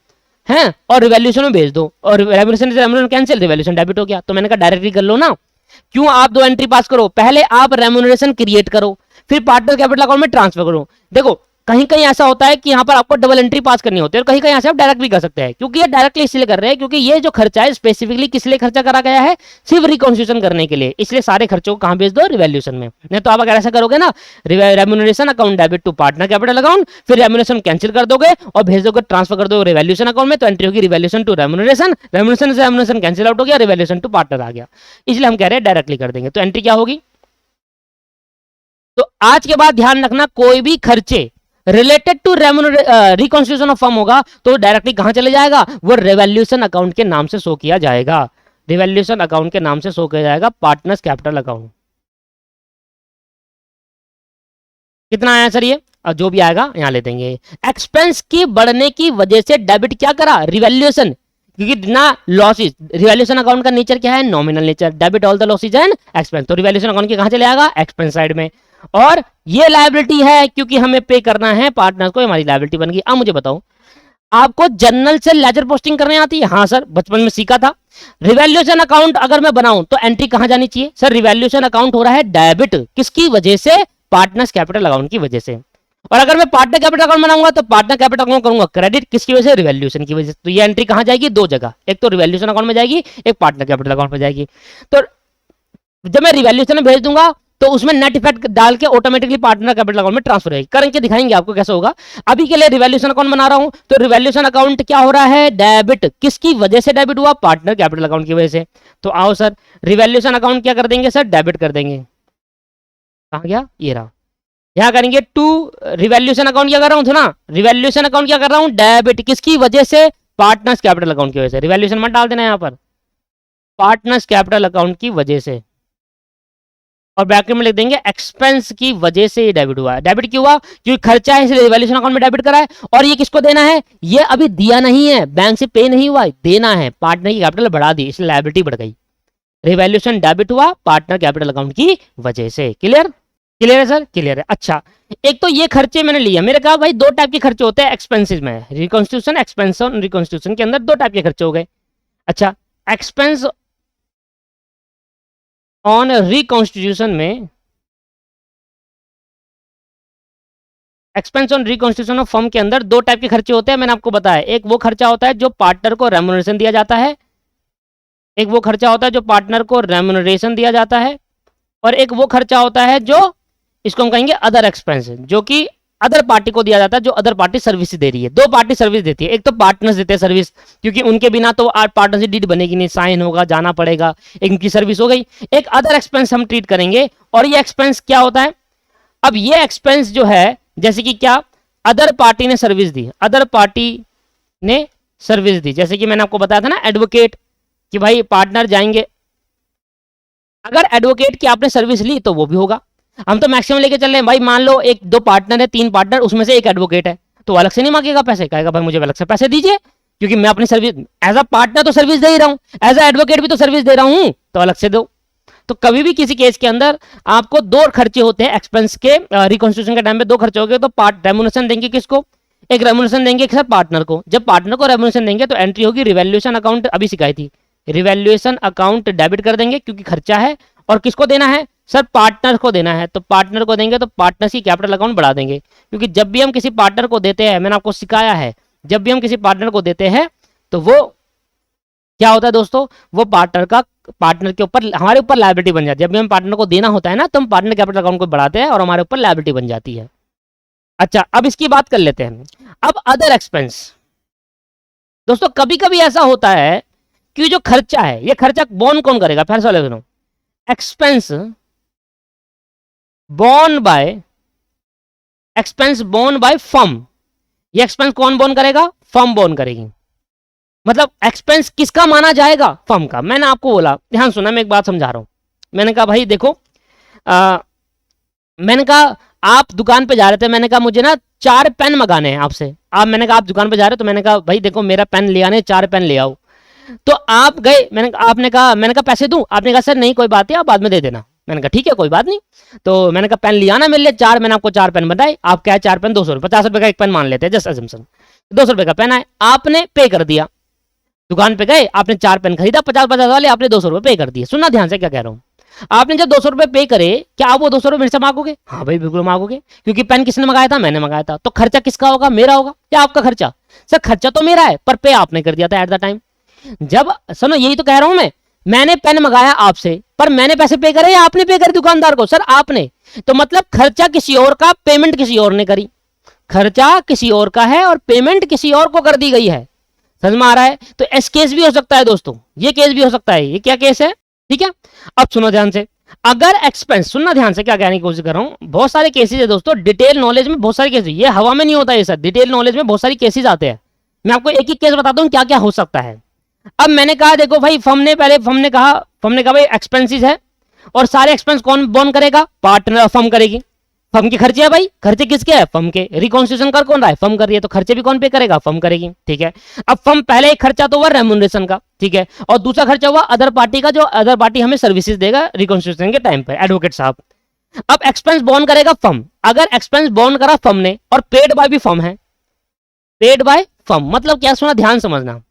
हैं और रिवैल्यूएशन में भेज दो, और रेम्युनरेशन कैंसिल, रिवैल्यूएशन डेबिट हो गया। तो मैंने कहा डायरेक्टली कर लो ना, क्यों आप दो एंट्री पास करो, पहले आप रेम्युनरेशन क्रिएट करो फिर पार्टनर कैपिटल अकाउंट में ट्रांसफर करो। देखो कहीं कहीं ऐसा होता है कि यहाँ पर आपको डबल एंट्री पास करनी होती है और कहीं कहीं ऐसे आप डायरेक्ट भी कर सकते हैं, क्योंकि ये डायरेक्टली इसलिए कर रहे हैं क्योंकि ये जो खर्चा है स्पेसिफिकली किस लिए खर्चा करा गया है, सिर्फ रिकॉन्स्टिट्यूशन करने के लिए, इसलिए सारे खर्चों को कहां भेज दो, रिवैल्यूएशन में। नहीं तो आप अगर ऐसा करोगे ना, remuneration account debit to partner capital account, फिर रेम्युनरेशन कैंसिल कर दोगे और भेज दोगे, ट्रांसफर कर दोगे रिवैल्यूएशन अकाउंट में, तो एंट्री होगी रिवैल्यूएशन टू रेम्युनरेशन, रेम्युनरेशन से रेम्युनरेशन कैंसिल आउट हो गया, रिवैल्यूएशन टू पार्टनर आ गया, इसलिए हम कह रहे हैं डायरेक्टली कर देंगे। तो एंट्री क्या होगी, तो आज के बाद ध्यान रखना, कोई भी खर्चे related to reconstitution of firm होगा तो डायरेक्टली कहां चले जाएगा, वो रिवैल्यूएशन अकाउंट के नाम से शो किया जाएगा, रिवैल्यूएशन अकाउंट के नाम से शो किया जाएगा, पार्टनर्स कैपिटल अकाउंट। कितना आया सर ये, और जो भी आएगा यहां ले देंगे। एक्सपेंस की बढ़ने की वजह से डेबिट क्या करा, रिवैल्यूएशन, क्योंकि ना लॉसेज, रिवैल्यूएशन अकाउंट का नेचर क्या है, nominal nature, debit all the losses and expense, तो रिवैल्यूएशन अकाउंट के कहां चले आएगा, एक्सपेंस साइड में। और ये लायबिलिटी है क्योंकि हमें पे करना है पार्टनर को, हमारी लायबिलिटी बन गई। अब मुझे बताओ आपको जर्नल से लेजर पोस्टिंग करने आती है, हाँ सर बचपन में सीखा था। रिवैल्यूएशन अकाउंट अगर मैं बनाऊं तो एंट्री कहां जानी चाहिए, सर रिवैल्यूएशन अकाउंट हो रहा है डेबिट, किसकी वजह से, पार्टनर्स कैपिटल अकाउंट की वजह से। और अगर मैं पार्टनर कैपिटल अकाउंट बनाऊंगा तो पार्टनर कैपिटल अकाउंट करूंगा क्रेडिट, किसकी वजह से, रिवैल्यूएशन की वजह से। तो ये एंट्री कहां जाएगी, दो जगह, एक तो रिवैल्यूएशन अकाउंट में जाएगी, एक पार्टनर कैपिटल अकाउंट में जाएगी। तो जब मैं रिवैल्यूएशन में भेज दूंगा तो उसमें नेट इफेक्ट डाल के ऑटोमेटिकली पार्टनर कैपिटल अकाउंट में ट्रांसफर होगी, करके दिखाएंगे आपको कैसे होगा। अभी के लिए रिवैल्यूएशन अकाउंट बना रहा हूं, तो रिवैल्यूएशन अकाउंट क्या हो रहा है, डेबिट, किसकी वजह से डेबिट हुआ, पार्टनर कैपिटल अकाउंट की वजह से। तो आओ सर रिवैल्यूएशन अकाउंट क्या कर देंगे सर, डेबिट कर देंगे, कहां गया, ये रहा, यहां करेंगे टू रिवैल्यूएशन अकाउंट, क्या कर रहा हूं ना, रिवैल्यूएशन अकाउंट क्या कर रहा हूं, डेबिट, किसकी वजह से, पार्टनर्स कैपिटल अकाउंट की वजह से। रिवैल्यूएशन मत डाल देना यहां पर, पार्टनर्स कैपिटल अकाउंट की वजह से, और ब्रैकेट में लिख देंगे एक्सपेंस की वजह से ये डेबिट हुआ है। डेबिट क्यों हुआ, क्योंकि खर्चा है इसलिए रिवैल्यूएशन अकाउंट में डेबिट करा है, और ये किसको देना है, ये अभी दिया नहीं है, बैंक से पे नहीं हुआ है, देना है, पार्टनर की कैपिटल बढ़ा दी इसलिए लायबिलिटी बढ़ गई, रिवैल्यूएशन डेबिट हुआ पार्टनर कैपिटल अकाउंट की वजह से। क्लियर, क्लियर है सर, क्लियर है। अच्छा एक तो ये खर्चे मैंने लिया, मेरे कहा भाई दो टाइप के खर्चे होते हैं एक्सपेंसेस में, रिकॉन्स्टिट्यूशन, एक्सपेंशन, रिकॉन्स्टिट्यूशन के अंदर दो टाइप के खर्चे हो गए। अच्छा एक्सपेंस ऑन रिकॉन्स्टिट्यूशन में, expense on reconstitution of firm के अंदर दो टाइप के खर्चे होते हैं, मैंने आपको बताया। एक वो खर्चा होता है जो पार्टनर को रेम्युनरेशन दिया जाता है, एक वो खर्चा होता है जो पार्टनर को रेम्युनरेशन दिया जाता है, और एक वो खर्चा होता है जो इसको हम कहेंगे अदर एक्सपेंस, जो कि अदर पार्टी को दिया जाता है, जो अदर पार्टी सर्विस दे रही है। दो पार्टी सर्विस देती है, एक तो पार्टनर्स देते हैं सर्विस, क्योंकि उनके बिना तो पार्टनरशिप डीड बनेगी नहीं, साइन होगा, जाना पड़ेगा, एक इनकी सर्विस हो गई। एक अदर एक्सपेंस हम ट्रीट करेंगे, और ये एक्सपेंस क्या होता है, अब ये एक्सपेंस जो है जैसे कि क्या, अदर पार्टी ने सर्विस दी, अदर पार्टी ने सर्विस दी, जैसे कि मैंने आपको बताया था ना एडवोकेट, कि भाई पार्टनर जाएंगे, अगर एडवोकेट की आपने सर्विस ली तो वो भी होगा। हम तो मैक्सिमम लेके चल रहे हैं भाई, मान लो एक दो पार्टनर है, तीन पार्टनर, उसमें से एक एडवोकेट है, तो अलग से नहीं मांगेगा पैसे, कहेगा भाई मुझे अलग से पैसे दीजिए, क्योंकि मैं अपनी सर्विस एज अ पार्टनर तो सर्विस दे ही रहा हूं, एज अ एडवोकेट भी तो सर्विस दे रहा हूं, तो अलग से दो। तो कभी भी किसी केस के अंदर आपको दो खर्चे होते हैं एक्सपेंस के, रिकॉन्स्टिट्यूशन के टाइम पे दो खर्चे हो गए, तो पार्ट रेम्युनरेशन देंगे किसको, एक रेम्युनरेशन देंगे सर पार्टनर को। जब पार्टनर को रेम्युनरेशन देंगे तो एंट्री होगी रिवैल्यूएशन अकाउंट, अभी सिखाई थी, रिवैल्यूएशन अकाउंट डेबिट कर देंगे क्योंकि खर्चा है, और किसको देना है, सर पार्टनर को देना है, तो पार्टनर को देंगे तो पार्टनर की कैपिटल अकाउंट बढ़ा देंगे, क्योंकि जब भी हम किसी पार्टनर को देते हैं, मैंने आपको सिखाया है, जब भी हम किसी पार्टनर को देते हैं तो वो क्या होता है दोस्तों, वो पार्टनर के ऊपर, हमारे ऊपर लायबिलिटी बन जाती है। जब भी हम पार्टनर को देना होता है ना, तो हम पार्टनर कैपिटल अकाउंट को बढ़ाते हैं और हमारे ऊपर लायबिलिटी बन जाती है। अच्छा, अब इसकी बात कर लेते हैं। अब अदर एक्सपेंस दोस्तों, कभी कभी ऐसा होता है कि जो खर्चा है, ये खर्चा बोन कौन करेगा, फिर से सुनो, एक्सपेंस बोन बाय फर्म। ये एक्सपेंस कौन बोन करेगा, फर्म बोन करेगी। मतलब एक्सपेंस किसका माना जाएगा, फर्म का। मैंने आपको बोला, ध्यान सुना, मैं एक बात समझा रहा हूं। मैंने कहा भाई देखो, मैंने कहा आप दुकान पे जा रहे थे, मैंने कहा मुझे ना 4 पेन मंगाने हैं आपसे। मैंने कहा आप दुकान पे जा रहे हो, तो मैंने कहा भाई देखो मेरा पेन ले आने, 4 पेन ले आओ। तो आप गए, मैंने कहा पैसे दूं, आपने कहा सर नहीं कोई बात है, आप बाद में दे देना। मैंने कहा ठीक है कोई बात नहीं। तो मैंने कहा पेन ले आना मेरे लिए 4, मैंने आपको 4 पेन बताए। आप क्या है 4 पेन 200 रुपये, 50 रुपये का एक पेन मान लेते हैं, जस्ट अजम्पशन 200 रुपये का पेन आए, आपने पे कर दिया। दुकान पे गए, आपने 4 पेन खरीदा 50 वाले, आपने 200 रुपये पे कर दिए। सुनना ध्यान से क्या कह रहा हूँ, आपने जब 200 रुपये पे करे, क्या आप वो 200 रुपये मेरे से मांगोगे? हाँ भाई बिल्कुल मांगोगे, क्योंकि पेन किसने मंगाया था, मैंने मंगाया था। तो खर्चा किसका होगा, मेरा होगा या आपका खर्चा? सर खर्चा तो मेरा है, पर पे आपने कर दिया था एट द टाइम। जब सुनो, यही तो कह रहा हूं मैंने पेन मंगाया आपसे, पर मैंने पैसे पे करे या आपने पे करे दुकानदार को? सर आपने। तो मतलब खर्चा किसी और का, पेमेंट किसी और ने करी। खर्चा किसी और का है और पेमेंट किसी और को कर दी गई है। समझ में आ रहा है? तो ऐसा केस भी हो सकता है दोस्तों, ये केस भी हो सकता है। ये क्या केस है, ठीक है? अब सुनो ध्यान से, अगर एक्सपेंस, सुनना ध्यान से क्या कहने की कोशिश कर रहा हूं, बहुत सारे केसेस है दोस्तों, डिटेल नॉलेज में बहुत सारे केसेस, ये हवा में नहीं होता ये सर, डिटेल नॉलेज में बहुत सारी केसेस आते हैं। मैं आपको एक एक केस बताता हूं क्या क्या हो सकता है। अब मैंने कहा देखो भाई, फर्म ने कहा भाई एक्सपेंसेस है, और सारे एक्सपेंस कौन बोन करेगा, पार्टनर, फर्म करेगी। फर्म के खर्चे है भाई, खर्चे किसके है, फर्म के। रिकॉन्स्टिट्यूशन कर कौन रहा है, फर्म कर रही है, तो खर्चे भी कौन पे करेगा, फर्म करेगी, ठीक है। अब फर्म पहले एक खर्चा तो हुआ रेम्यूनरेशन का, ठीक है, और दूसरा खर्चा हुआ अदर पार्टी का, जो अदर पार्टी हमें सर्विसेज देगा रिकॉन्स्टिट्यूशन के टाइम पे, एडवोकेट साहब। अब एक्सपेंस बोन करेगा फर्म। अगर एक्सपेंस बोन करा फर्म ने और पेड बाय भी फर्म है, पेड बाय फर्म मतलब क्या, सुना ध्यान समझना।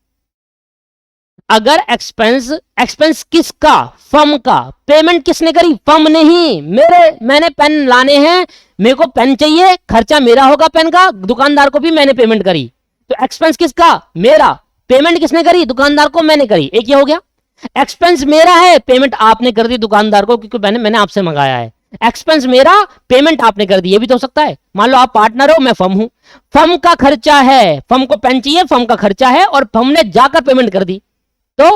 अगर एक्सपेंस किसका, फर्म का, पेमेंट किसने करी, फर्म ने ही। मैंने पेन लाने हैं, मेरे को पेन चाहिए, खर्चा मेरा होगा पेन का, दुकानदार को भी मैंने पेमेंट करी, तो एक्सपेंस किसका, मेरा। पेमेंट किसने करी, दुकानदार को मैंने करी, एक ये हो गया। एक्सपेंस मेरा है, पेमेंट आपने कर दी दुकानदार को, क्योंकि मैंने आपसे मंगाया है। एक्सपेंस मेरा, पेमेंट आपने कर दी, ये भी तो हो सकता है। मान लो आप पार्टनर हो, मैं फर्म हूं, फर्म का खर्चा है, फर्म को पेन चाहिए, फर्म का खर्चा है, और फर्म ने जाकर पेमेंट कर दी, तो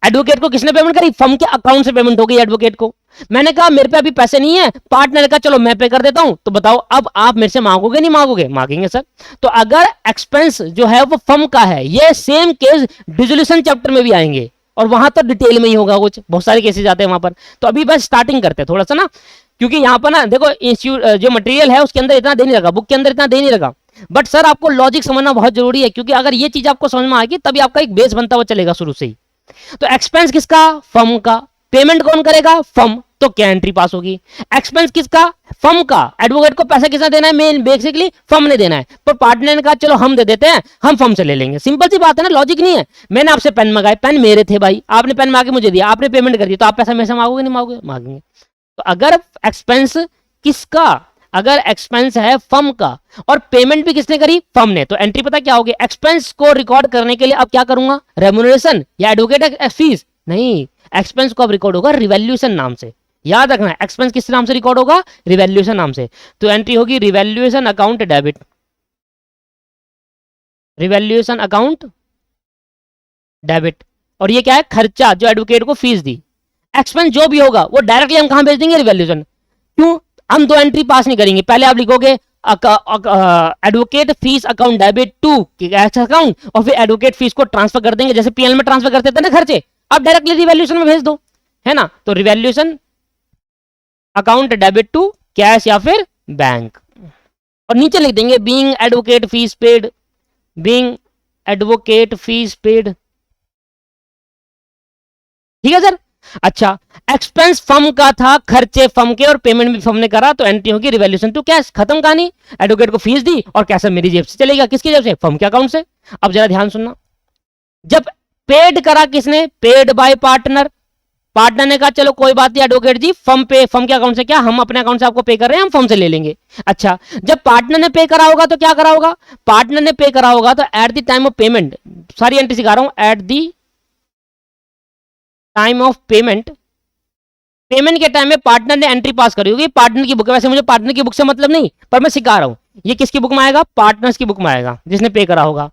एडवोकेट को किसने पेमेंट करी, फर्म के अकाउंट से पेमेंट हो गई एडवोकेट को। मैंने कहा मेरे पे अभी पैसे नहीं है, पार्टनर ने कहा चलो मैं पे कर देता हूं, तो बताओ अब आप मेरे से मांगोगे नहीं मांगोगे, मांगेंगे सर। तो अगर एक्सपेंस जो है वो फर्म का है, ये सेम केस डिसोल्यूशन चैप्टर में भी आएंगे, और वहां तो डिटेल में ही होगा, कुछ बहुत सारे केसेस आते हैं वहां पर। तो अभी बस स्टार्टिंग करते हैं थोड़ा सा ना, क्योंकि यहाँ पर ना देखो इंस्टीट्यूट जो मटेरियल है उसके अंदर इतना दे नहीं लगा, बुक के अंदर इतना दे नहीं लगा, बट सर आपको लॉजिक समझना बहुत जरूरी है, क्योंकि अगर ये चीज आपको समझ में आएगी तभी आपका एक बेस बनता हुआ चलेगा शुरू से ही। तो एक्सपेंस किसका, फर्म का, पेमेंट कौन करेगा, फर्म, तो क्या एंट्री पास होगी। एक्सपेंस किसका, फर्म का, एडवोकेट को पैसा किसने देना है, मेन बेसिकली फर्म ने देना है, पर पार्टनर ने कहा चलो हम दे देते हैं, हम फर्म से ले लेंगे। सिंपल सी बात है ना, लॉजिक नहीं है। मैंने आपसे पेन मंगाए, पेन मेरे थे भाई, आपने पेन मांगे मुझे दिया, आपने पेमेंट कर दी, तो आप पैसा मेरे से मांगोगे नहीं मांगोगे, मांगेंगे। तो अगर एक्सपेंस किसका, अगर एक्सपेंस है फर्म का और पेमेंट भी किसने करी, फर्म ने, तो एंट्री पता क्या होगी, एक्सपेंस को रिकॉर्ड करने के लिए अब क्या करूंगा, रेम्यूनरेशन या एडवोकेट फीस नहीं, एक्सपेंस को अब रिकॉर्ड होगा रिवैल्यूएशन नाम से। याद रखना, एक्सपेंस किस नाम से रिकॉर्ड होगा, रिवैल्यूएशन नाम से। तो एंट्री होगी revaluation account debit, revaluation account debit. और ये क्या है, खर्चा जो एडवोकेट को फीस दी। एक्सपेंस जो भी होगा वो डायरेक्टली हम कहां भेज देंगे, रिवैल्यूएशन। क्यों, हम दो एंट्री पास नहीं करेंगे, पहले आप लिखोगे advocate fees account debit to cash account, और फिर एडवोकेट फीस को ट्रांसफर कर देंगे, जैसे पीएल में ट्रांसफर करते थे ना खर्चे, अब डायरेक्टली रिवैल्यूएशन में भेज दो, है ना। तो revaluation account debit to cash या फिर बैंक, और नीचे लिख देंगे being advocate fees paid, being advocate fees paid, ठीक है सर। अच्छा, एक्सपेंस फर्म का था, खर्चे फर्म के, और पेमेंट भी फर्म ने करा, तो एंट्री होगी रिवैल्यूएशन टू कैश, खत्म कहानी। एडवोकेट को फीस दी और कैश मेरी जेब से चलेगा, किसकी जेब से, फर्म के अकाउंट से। अब जरा ध्यान सुनना, जब पेड करा किसने, पेड बाय पार्टनर, पार्टनर ने कहा चलो कोई बात नहीं एडवोकेट जी, फर्म के अकाउंट से क्या, हम अपने अकाउंट से आपको पे कर रहे हैं, हम फर्म से ले लेंगे। अच्छा, जब पार्टनर ने पे करा होगा तो क्या करा होगा, पार्टनर ने पे करा होगा तो at the time of payment, सारी एंट्री सिखा रहा हूं, at the time of payment, payment के टाइम में पार्टनर ने एंट्री पास करी होगी, पार्टनर की बुक, वैसे मुझे पार्टनर की बुक से मतलब नहीं, पर मैं सिखा रहा हूं, ये किसकी बुक में आएगा, पार्टनर्स की बुक में आएगा, जिसने पे करा होगा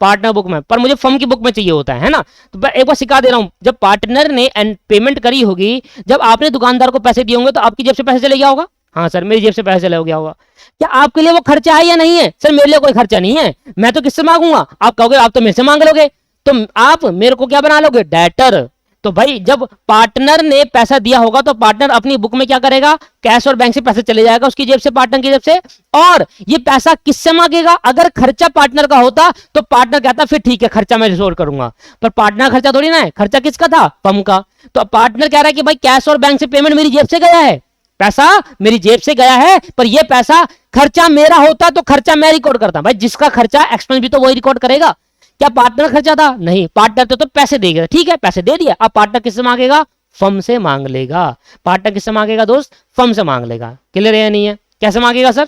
पार्टनर बुक में, पर मुझे फर्म की बुक में चाहिए होता है ना। तो एक बार सिखा दे रहा हूं, जब पार्टनर ने पेमेंट करी होगी, जब आपने दुकानदार को पैसे दिए होंगे तो आपकी जेब से पैसे चले गया होगा, हाँ सर मेरी जेब से पैसे चले गया होगा। क्या आपके लिए वो खर्चा है या नहीं है, सर मेरे लिए कोई खर्चा नहीं है, मैं तो किससे मांगूंगा, आप कहोगे आप तो मेरे से मांग लोगे, तो आप मेरे को क्या बना लोगे, डेटर। तो भाई जब पार्टनर ने पैसा दिया होगा तो पार्टनर अपनी बुक में क्या करेगा, कैश और बैंक से पैसे चले जाएगा उसकी जेब से, पार्टनर की जेब से, और ये पैसा किससे मांगेगा, अगर खर्चा पार्टनर का होता तो पार्टनर कहता फिर ठीक है खर्चा मैं रिजोल्व करूंगा, पर पार्टनर खर्चा थोड़ी ना है, खर्चा किसका था, फर्म का। तो पार्टनर कह रहा है कि भाई कैश और बैंक से पेमेंट मेरी जेब से गया है, पैसा मेरी जेब से गया है, पर यह पैसा खर्चा मेरा होता तो खर्चा मैं रिकॉर्ड करता, भाई जिसका खर्चा एक्सपेंस भी तो वही रिकॉर्ड करेगा। क्या पार्टनर खर्चा था, नहीं, पार्टनर तो पैसे देगा, ठीक है पैसे दे दिया, अब पार्टनर किससे मांगेगा, फर्म से मांग लेगा, पार्टनर किससे मांगेगा दोस्त, फर्म से मांग लेगा। क्लियर है या नहीं है, कैसे मांगेगा सर,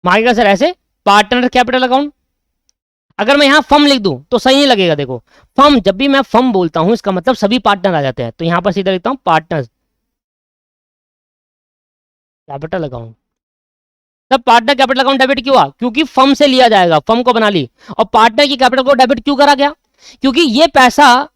मांगेगा सर ऐसे, पार्टनर कैपिटल अकाउंट, अगर मैं यहां फर्म लिख दूं तो सही नहीं लगेगा, देखो फर्म, जब भी मैं फर्म बोलता हूं इसका मतलब सभी पार्टनर आ जाते हैं, तो यहां पर सीधा लिखता हूं पार्टनर कैपिटल अकाउंट। तब पार्टनर कैपिटल अकाउंट डेबिट क्यों हुआ, क्योंकि फर्म से लिया जाएगा, फर्म को बना ली, और पार्टनर की कैपिटल को डेबिट क्यों करा गया, क्योंकि ये पैसा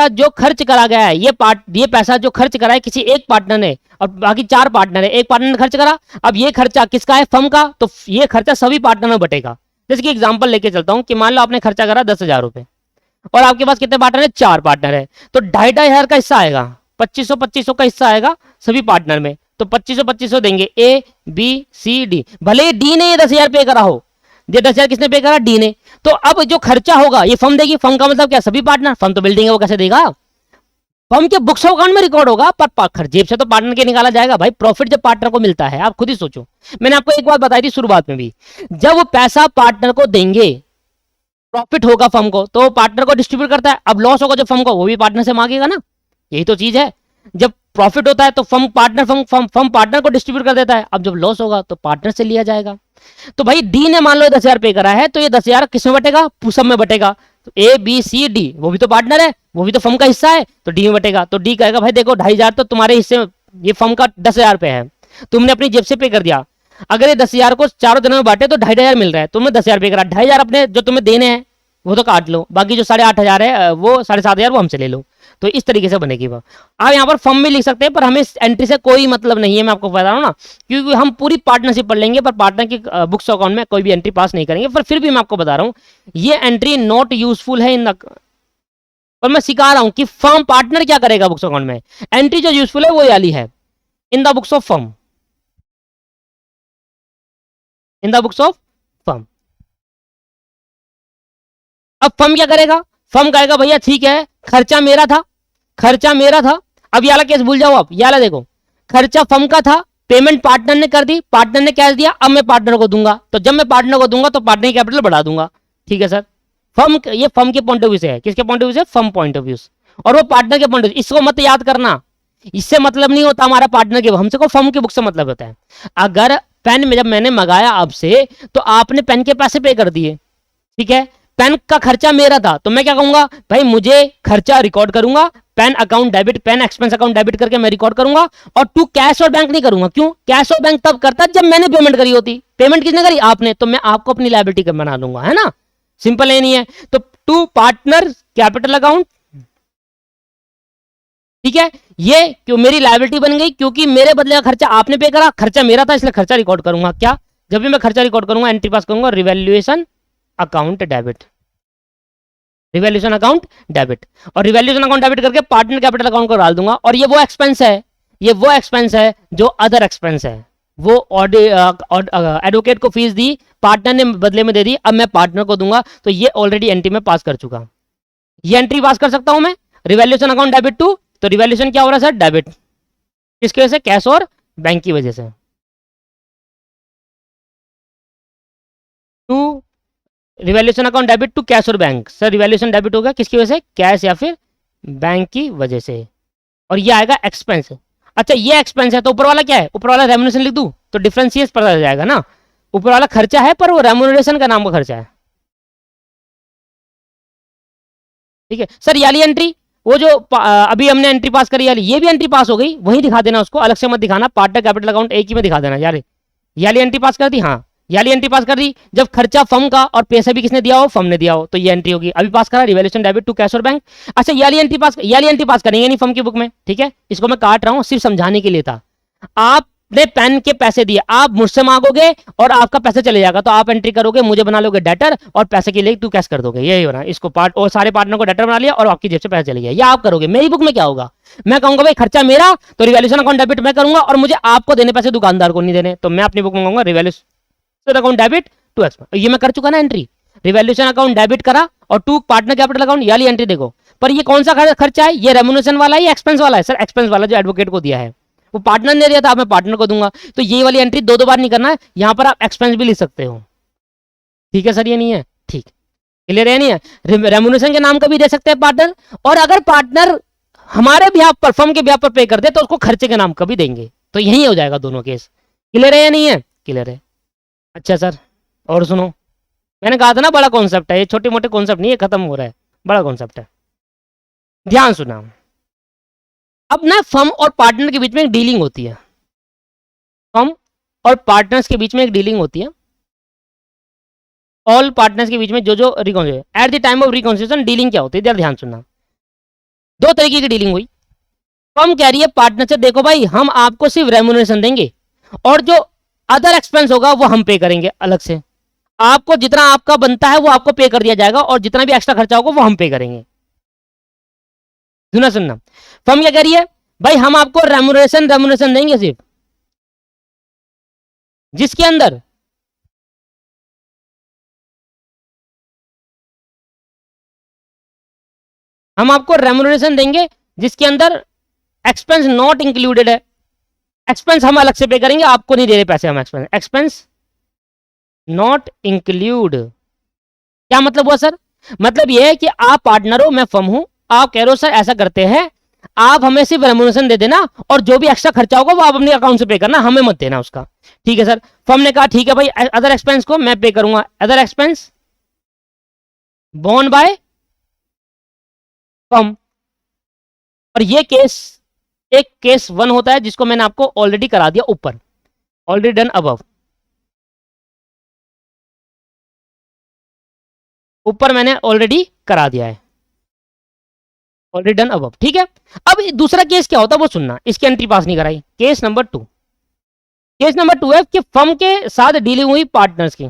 जो खर्च करा गया है, ये पैसा जो खर्च करा है किसी एक पार्टनर ने, और बाकी 4 पार्टनर है, एक पार्टनर ने खर्च करा, अब ये खर्चा किसका है, फर्म का, तो ये खर्चा सभी पार्टनर में बटेगा। जैसे कि एग्जांपल लेके चलता हूं कि मान लो आपने खर्चा करा 10,000 रुपए, और आपके पास कितने पार्टनर है, 4 पार्टनर है, तो 2,500 का हिस्सा आएगा, 2500 का हिस्सा आएगा सभी पार्टनर में, तो 2500 देंगे ए बी सी डी, भले डी ने ये 10,000 पे करा हो, ये 10,000 किसने पे करा, डी ने, तो अब जो खर्चा होगा ये फर्म देगी, फर्म का मतलब क्या, सभी पार्टनर, फर्म तो बिल्डिंग है वो कैसे देगा, फर्म के बुक्स ऑफ अकाउंट में रिकॉर्ड होगा, पर जेब से तो पार्टनर के निकाला जाएगा। भाई प्रॉफिट जब पार्टनर को मिलता है, आप खुद ही सोचो, मैंने आपको एक बात बताई थी शुरुआत में भी, जब वो पैसा पार्टनर को देंगे, प्रॉफिट होगा फर्म को तो पार्टनर को डिस्ट्रीब्यूट करता है, अब लॉस होगा जब फर्म को, वो भी पार्टनर से मांगेगा ना, यही तो चीज है। जब प्रॉफिट होता है तो फर्म पार्टनर को डिस्ट्रीब्यूट कर देता है, अब जब लॉस होगा तो पार्टनर से लिया जाएगा। तो भाई डी ने मान लो 10,000 पे करा है, तो ये 10,000 किस में बटेगा, सब में बटेगा, तो ए बी सी डी, वो भी तो पार्टनर है, वो भी तो फर्म का हिस्सा है, तो डी में बटेगा। तो डी कहेगा भाई देखो 2,500 तो तुम्हारे हिस्से में, ये फर्म का 10,000 पे है, तुमने अपनी जेब से पे कर दिया, अगर ये 10,000 को चारों दिनों में बांटे तो 2,500 मिल रहा है, तुमने 10,000 पे करा, 2,500 अपने जो तुम्हें देने हैं वो तो काट लो, बाकी जो 8,500 है वो 7,500 वो हमसे ले लो, तो इस तरीके से बनेगी वो। आप यहाँ पर फर्म में लिख सकते हैं, पर हमें इस एंट्री से कोई मतलब नहीं है, मैं आपको बता रहा हूँ ना, क्योंकि हम पूरी पार्टनरशिप पढ़ लेंगे पर पार्टनर की बुक्स अकाउंट में कोई भी एंट्री पास नहीं करेंगे, पर फिर भी मैं आपको बता रहा हूँ ये एंट्री नॉट यूजफुल है इन द, पर मैं सिखा रहा हूँ कि फर्म पार्टनर क्या करेगा बुक्स अकाउंट में, एंट्री जो यूजफुल है वो वाली है, in the books of firm, in the books of firm. अब फर्म क्या करेगा, फर्म कहेगा भैया ठीक है खर्चा मेरा था, खर्चा मेरा था, अब ये वाला केस भूल जाओ आप, ये वाला देखो, खर्चा फर्म का था, पेमेंट पार्टनर ने कर दी, पार्टनर ने कैश दिया, अब मैं पार्टनर को दूंगा, तो जब मैं पार्टनर को दूंगा तो पार्टनर की कैपिटल बढ़ा दूंगा, ठीक है सर। फर्म, ये फर्म के पॉइंट ऑफ व्यू से है, किसके पॉइंट ऑफ व्यू से, फर्म पॉइंट ऑफ व्यू, और वो पार्टनर के पॉइंट ऑफ व्यू, इसको मत याद करना, इससे मतलब नहीं होता हमारा पार्टनर के, हमसे को फर्म की बुक से मतलब होता है। अगर पेन में जब मैंने मंगाया आपसे तो आपने पेन के पैसे पे कर दिए, ठीक है, पेन का खर्चा मेरा था, तो मैं क्या कहूंगा भाई मुझे खर्चा रिकॉर्ड करूंगा, pen account debit, pen expense account debit करके मैं रिकॉर्ड करूंगा, और टू कैश और बैंक नहीं करूंगा, क्यों, कैश और बैंक तब करता जब मैंने पेमेंट करी होती, पेमेंट किसने करी, आपने, तो मैं आपको अपनी लायबिलिटी बना दूंगा, है ना, सिंपल है नहीं है। तो टू पार्टनर कैपिटल अकाउंट, ठीक है, ये क्यों मेरी लायबिलिटी बन गई, क्योंकि मेरे बदले का खर्चा आपने पे करा, खर्चा मेरा था इसलिए खर्चा रिकॉर्ड करूंगा, क्या, जब भी मैं खर्चा रिकॉर्ड करूंगा एंट्री पास करूंगा revaluation account debit, revaluation account debit, और रिवैल्यूएशन अकाउंट डेबिट करके पार्टनर कैपिटल अकाउंट को डाल दूंगा, और ये वो एक्सपेंस है, ये वो एक्सपेंस है जो अदर एक्सपेंस है, वो एडवोकेट को फीस दी, पार्टनर ने बदले में दे दी, अब मैं पार्टनर को दूंगा, तो ये ऑलरेडी एंट्री में पास कर चुका, ये एंट्री पास कर सकता हूं मैं, रिवैल्यूएशन अकाउंट डेबिट टू, तो रिवैल्यूएशन क्या हो रहा है सर, डेबिट, किसकी वजह से, कैश और बैंक की वजह से, to revaluation account debit to cash और बैंक, सर रिवैल्यूएशन डेबिट होगा किसकी वजह से, कैश या फिर बैंक की वजह से, और ये आएगा एक्सपेंस। अच्छा ये एक्सपेंस है तो ऊपर वाला क्या है, ऊपर वाला रेम्यूनरेशन लिख दूं तो डिफरेंशिएट पता चल जाएगा ना। ऊपर वाला खर्चा है पर वो रेम्यूनरेशन का नाम का खर्चा है। ठीक है सर, ये वाली एंट्री वो जो अभी हमने एंट्री पास करी वाली, ये भी एंट्री पास हो गई, वही दिखा देना उसको, अलग से मत दिखाना, पार्टनर कैपिटल अकाउंट एक ही में दिखा देना यार। ये वाली एंट्री पास कर दी, हाँ ये वाली एंट्री पास कर दी, जब खर्चा फर्म का और पैसे भी किसने दिया हो, फर्म ने दिया हो, तो ये एंट्री होगी। अभी पास करा रिवैल्यूएशन डेबिट टू कैश और बैंक। अच्छा ये वाली एंट्री पास करेंगे नहीं फर्म की बुक में, ठीक है, इसको मैं काट रहा हूँ सिर्फ समझाने के लिए था। आपने पेन के पैसे दिए, आप मुझसे मांगोगे और आपका पैसा चले जाएगा, तो आप एंट्री करोगे, मुझे बना लोगे डेटर और पैसे के लिए तू कैश कर दोगे, यही होना इसको पार्ट, और सारे पार्टनर को डेटर बना लिया और आपकी जेब से पैसा चले गया, ये आप करोगे। मेरी बुक में क्या होगा, मैं कहूंगा भाई खर्चा मेरा तो रिवैल्यूएशन अकाउंट डेबिट मैं करूंगा और मुझे आपको देने पैसे दुकानदार को नहीं देने, तो मैं अपनी बुक में कहूंगा revaluation account debit to expense. ये मैं कर चुका ना एंट्री, रिवैल्यूएशन अकाउंट डेबिट करा और टू पार्टनर कैपिटल अकाउंट, याली एंट्री देखो। पर ये कौन सा खर्चा है, ये रेम्यूनरेशन वाला है या एक्सपेंस वाला है, सर एक्सपेंस वाला जो एडवोकेट को दिया है, वो पार्टनर ने दिया था, मैं पार्टनर को दूंगा, तो ये वाली एंट्री दो बार नहीं करना है, यहां पर आप एक्सपेंस भी लिख सकते हो। ठीक है सर, ये नहीं है, ठीक क्लियर है, नहीं है, रेम्यूनरेशन के नाम का भी दे सकते हैं पार्टनर, और अगर पार्टनर हमारे ब्याह पर, फर्म के ब्याह पर पे कर दे तो उसको खर्चे के नाम का भी देंगे, तो यही हो जाएगा दोनों केस। क्लियर है या नहीं है, क्लियर है। अच्छा सर और सुनो, मैंने कहा था ना बड़ा कॉन्सेप्ट है, ये छोटे मोटे कॉन्सेप्ट नहीं है, खत्म हो रहा है, बड़ा कॉन्सेप्ट है, ध्यान सुना। अब ना फर्म और पार्टनर के बीच में एक डीलिंग होती है, फर्म और पार्टनर्स के बीच में एक डीलिंग होती है, ऑल पार्टनर्स के बीच में जो reconciliation, at the time of reconciliation dealing क्या होती है, ध्यान सुनना। दो तरीके की डीलिंग हुई, फर्म कह रही है पार्टनर से देखो भाई हम आपको सिर्फ रेम्यूनरेशन देंगे और जो अदर एक्सपेंस होगा वो हम पे करेंगे अलग से, आपको जितना आपका बनता है वो आपको पे कर दिया जाएगा और जितना भी एक्स्ट्रा खर्चा होगा वो हम पे करेंगे। सुनना, फर्म क्या कह रही है, भाई हम आपको रेम्यूनरेशन देंगे सिर्फ, जिसके अंदर हम आपको रेम्यूनरेशन देंगे जिसके अंदर एक्सपेंस नॉट इंक्लूडेड है, एक्सपेंस हम अलग से पे करेंगे, आपको नहीं दे रहे पैसे हम, एक्सपेंस नॉट इंक्लूड। क्या मतलब हुआ सर, मतलब यह है कि आप पार्टनर हो मैं फर्म हूं, आप कह रहे हो सर ऐसा करते हैं आप हमें सिर्फ रेम्यूनरेशन दे देना और जो भी एक्स्ट्रा खर्चा होगा वो आप अपने अकाउंट से पे करना, हमें मत देना उसका। ठीक है सर, फर्म ने कहा ठीक है भाई अदर एक्सपेंस को मैं पे करूंगा, other expense borne by firm. और ये केस एक केस 1 होता है जिसको मैंने आपको ऑलरेडी करा दिया ऊपर, ऑलरेडी डन अबव, ऊपर मैंने ऑलरेडी करा दिया है, ऑलरेडी डन अबव। ठीक है, अब दूसरा केस क्या होता है वो सुनना, इसकी एंट्री पास नहीं कराई। केस नंबर 2, केस नंबर 2 है कि फर्म के साथ डीलिंग हुई पार्टनर्स की,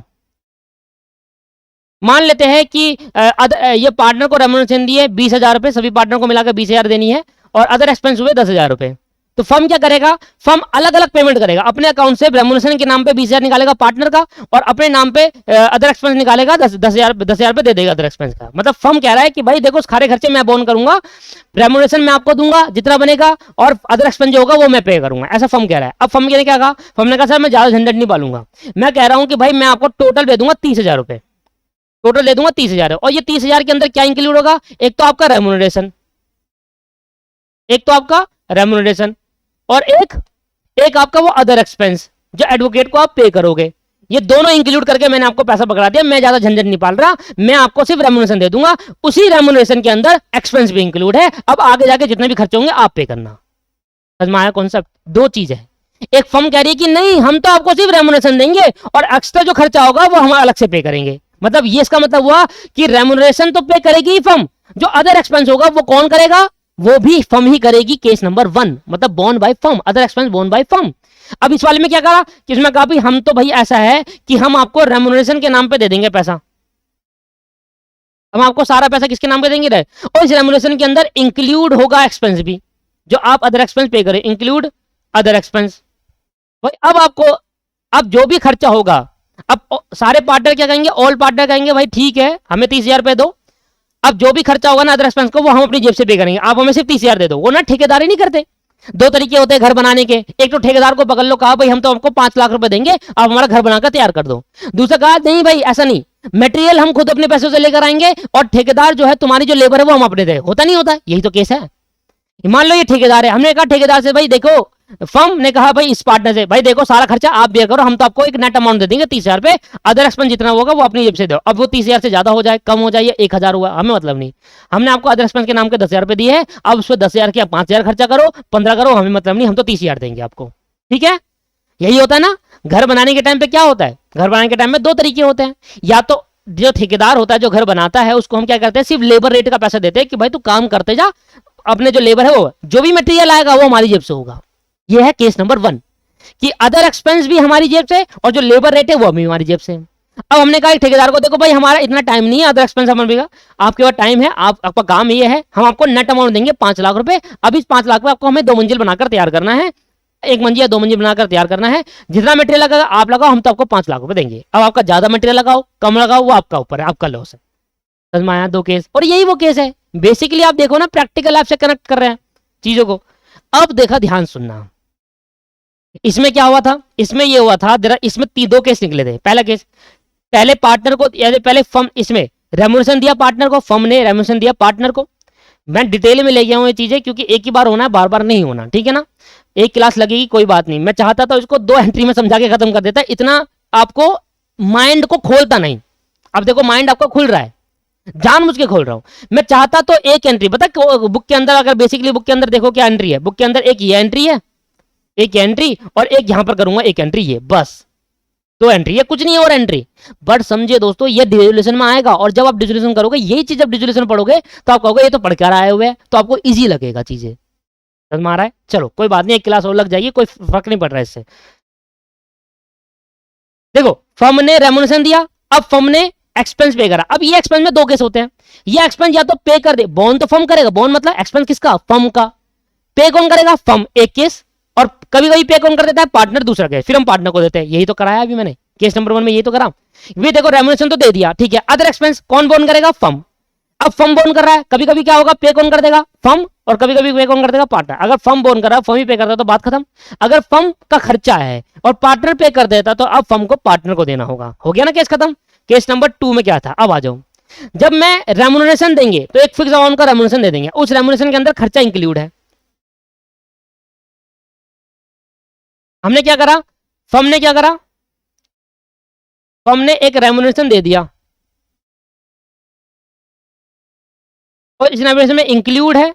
मान लेते हैं कि ये पार्टनर को रेम्यूनरेशन दिए 20,000 रुपए, सभी पार्टनर को मिलाकर 20,000 देनी है और अदर एक्सपेंस हुए 10,000 रुपए, तो फर्म क्या करेगा, फर्म अलग अलग पेमेंट करेगा, अपने अकाउंट से रेम्यूनरेशन के नाम पे 20,000 निकालेगा पार्टनर का और अपने नाम पे अदर एक्सपेंस निकालेगा 10,000 रुपए दे देगा अदर एक्सपेंस का। मतलब फर्म कह रहा है कि भाई देखो सारे खर्चे मैं बोन करूंगा, रेम्यूनरेशन मैं आपको दूंगा जितना बनेगा और अदर एक्सपेंस जो होगा वो मैं पे करूंगा, ऐसा फर्म कह रहा है। अब फर्म ने क्या कहा, फर्म ने कहा सर मैं ज्यादा झंझट नहीं पालूंगा, मैं कह रहा हूं कि भाई मैं आपको टोटल दे दूंगा 30,000 रुपए, टोटल दे दूंगा 30,000 और ये 30,000 के अंदर क्या इंक्लूड होगा, एक तो आपका रेम्यूनरेशन, एक तो आपका रेम्यूनरेशन और एक आपका वो अदर एक्सपेंस जो एडवोकेट को आप पे करोगे, ये दोनों इंक्लूड करके मैंने आपको पैसा पकड़ा दिया, मैं ज्यादा झंझट नहीं पाल रहा, मैं आपको सिर्फ रेम्यूनरेशन दे दूंगा, उसी रेम्यूनरेशन के अंदर एक्सपेंस भी इंक्लूड है, अब आगे जाके जितने भी खर्चे होंगे आप पे करना। समझ में आया कॉन्सेप्ट, दो चीज है, एक फर्म कह रही है कि नहीं हम तो आपको सिर्फ रेम्यूनरेशन देंगे और एक्स्ट्रा जो खर्चा होगा वो हम अलग से पे करेंगे, मतलब ये इसका मतलब हुआ कि रेम्यूनरेशन तो पे करेगी ही फर्म, जो अदर एक्सपेंस होगा वो कौन करेगा, वो भी फर्म ही करेगी। केस नंबर 1 मतलब borne by firm, other expense borne by firm. अब इस वाले में क्या कहा कि इसमें कहा भी हम तो भाई ऐसा है कि हम आपको रेम्यूनरेशन के नाम पे दे देंगे पैसा, हम आपको सारा पैसा किसके नाम पे देंगे रहे, और इस रेम्यूनरेशन के अंदर इंक्लूड होगा एक्सपेंस भी जो आप अदर एक्सपेंस पे करें, इंक्लूड अदर एक्सपेंस। भाई अब आपको अब जो भी खर्चा होगा, अब सारे पार्टनर क्या कहेंगे, ऑल पार्टनर कहेंगे भाई ठीक है हमें 30,000 रुपए दो, अब जो भी खर्चा होगा ना अदर एक्सपेंस को वो हम अपनी जेब से पे करेंगे, आप हमें सिर्फ 30,000 दे दो। वो ना ठेकेदारी नहीं करते, दो तरीके होते हैं घर बनाने के, एक तो ठेकेदार को पकड़ लो, कहा भाई हम तो आपको 5 लाख रुपए देंगे आप हमारा घर बनाकर तैयार कर दो, दूसरा कहा नहीं भाई ऐसा नहीं, मटेरियल हम खुद अपने पैसों से लेकर आएंगे और ठेकेदार जो है तुम्हारी जो लेबर है वो हम अपने दे, होता नहीं होता, यही तो केस है। मान लो ये ठेकेदार है, हमने कहा ठेकेदार से भाई देखो, फर्म ने कहा भाई इस पार्टनर से भाई देखो सारा खर्चा आप दिया करो, हम तो आपको एक नेट अमाउंट दे देंगे 30,000 रुपए, अदर एक्सपेंस जितना होगा वो अपनी जेब से दो। अब वो 30,000 से ज्यादा हो जाए, कम हो जाए, या 1,000 हुआ, हमें मतलब नहीं, हमने आपको अदर एक्सपेंस के नाम के 10,000 रुपए दिए हैं, अब उस पर 10,000 के 5,000 खर्चा करो, 15 करो, हमें मतलब नहीं, हम तो 30,000 देंगे आपको, ठीक है। यही होता है ना। घर बनाने के टाइम पे क्या होता है, घर बनाने के टाइम में दो तरीके होते हैं, या तो जो ठेकेदार होता है जो घर बनाता है उसको हम क्या करते हैं, सिर्फ लेबर रेट का पैसा देते हैं कि भाई तू काम करते जा, अपने जो लेबर है वो, जो भी मटेरियल आएगा वो हमारी जेब से होगा। ये है केस नंबर 1 कि अदर एक्सपेंस भी हमारी जेब से और जो लेबर रेट है वो भी हमारी जेब से। अब हमने कहा ठेकेदार को देखो भाई हमारा इतना टाइम नहीं है अदर एक्सपेंस हमारे, आपके पास टाइम है, आपका काम ये है, हम आपको नेट अमाउंट देंगे 5 लाख रुपए, अब इस 5 लाख में आपको हमें 2 मंजिल बनाकर तैयार करना है, 1 मंजिल या 2 मंजिल बनाकर तैयार करना है, जितना मटेरियल लगेगा आप लगाओ, हम तो आपको 5 लाख रुपए देंगे। अब आपका ज्यादा मटेरियल लगाओ कम लगाओ वो आपका ऊपर है, आपका लॉस है। समझ में आया 2 केस, और यही वो केस है बेसिकली, आप देखो ना प्रैक्टिकल आपसे कनेक्ट कर रहे हैं चीजों को। अब देखा, ध्यान सुनना, इसमें क्या हुआ था, इसमें ये हुआ था जरा, इसमें 2 केस निकले थे। पहला केस, पहले पार्टनर को, पहले फर्म इसमें रेम्यूनरेशन दिया पार्टनर को, फर्म ने रेम्यूनरेशन दिया पार्टनर को। मैं डिटेल में ले गया हूं ये चीजें क्योंकि एक ही बार होना है, बार बार नहीं होना, ठीक है ना। एक क्लास लगेगी कोई बात नहीं, मैं चाहता था इसको 2 एंट्री में समझा के खत्म कर देता, इतना आपको माइंड को खोलता नहीं। अब देखो माइंड आपका खुल रहा है, जानबूझ के खोल रहा हूं मैं, चाहता तो एक एंट्री, पता बुक के अंदर, अगर बेसिकली बुक के अंदर देखो क्या एंट्री है, बुक के अंदर एक ये एंट्री है, एक एंट्री, और एक यहां पर करूंगा एक एंट्री, ये बस 2 एंट्री, ये कुछ नहीं है और एंट्री। बट समझे दोस्तों ये डिसोल्यूशन में आएगा, और जब आप डिसोल्यूशन करोगे, यही चीज जब डिसोल्यूशन पढ़ोगे तो आप कहोगे ये तो पढ़कर आए हुए हैं, तो आपको इजी लगेगा चीजें। समझ में आ रहा है? चलो कोई बात नहीं, एक क्लास और लग जाएगी, कोई फर्क नहीं पड़ रहा है इससे। देखो फर्म ने रेम्यूनरेशन दिया, अब फर्म ने एक्सपेंस पे करा। अब ये एक्सपेंस में 2 केस होते हैं, ये एक्सपेंस या तो पे कर दे, बोन तो फर्म करेगा, बोन मतलब एक्सपेंस किसका, फर्म का, पे कौन करेगा, फर्म, एक केस, और कभी कभी पे कौन कर देता है, पार्टनर, दूसरा केस, फिर हम पार्टनर को देते हैं, यही तो कराया अभी मैंने केस नंबर 1 में, यही तो करा। ये देखो रेम्यूनरेशन तो दे दिया, ठीक है, अदर एक्सपेंस कौन बोन करेगा, फर्म। अब फर्म बोन कर रहा है, कभी कभी क्या होगा, पे कौन कर देगा, फर्म, और कभी कभी पे कौन कर देगा, पार्टनर। अगर फर्म बोन कर रहा है, फर्म ही पे करता है तो बात खत्म। अगर फर्म का खर्चा है और पार्टनर पे कर देता तो अब फर्म को पार्टनर को देना होगा, हो गया ना केस खत्म। केस नंबर 2 में क्या था, अब आ जाओ, जब मैं रेम्यूनरेशन देंगे तो एक फिक्स अमाउंट का रेम्यूनरेशन दे देंगे, उस रेम्यूनरेशन के अंदर खर्चा इंक्लूड है। हमने क्या करा, फर्म ने क्या करा, फर्म ने एक रेम्यूनरेशन दे दिया और इस रेम्यूनरेशन में इंक्लूड है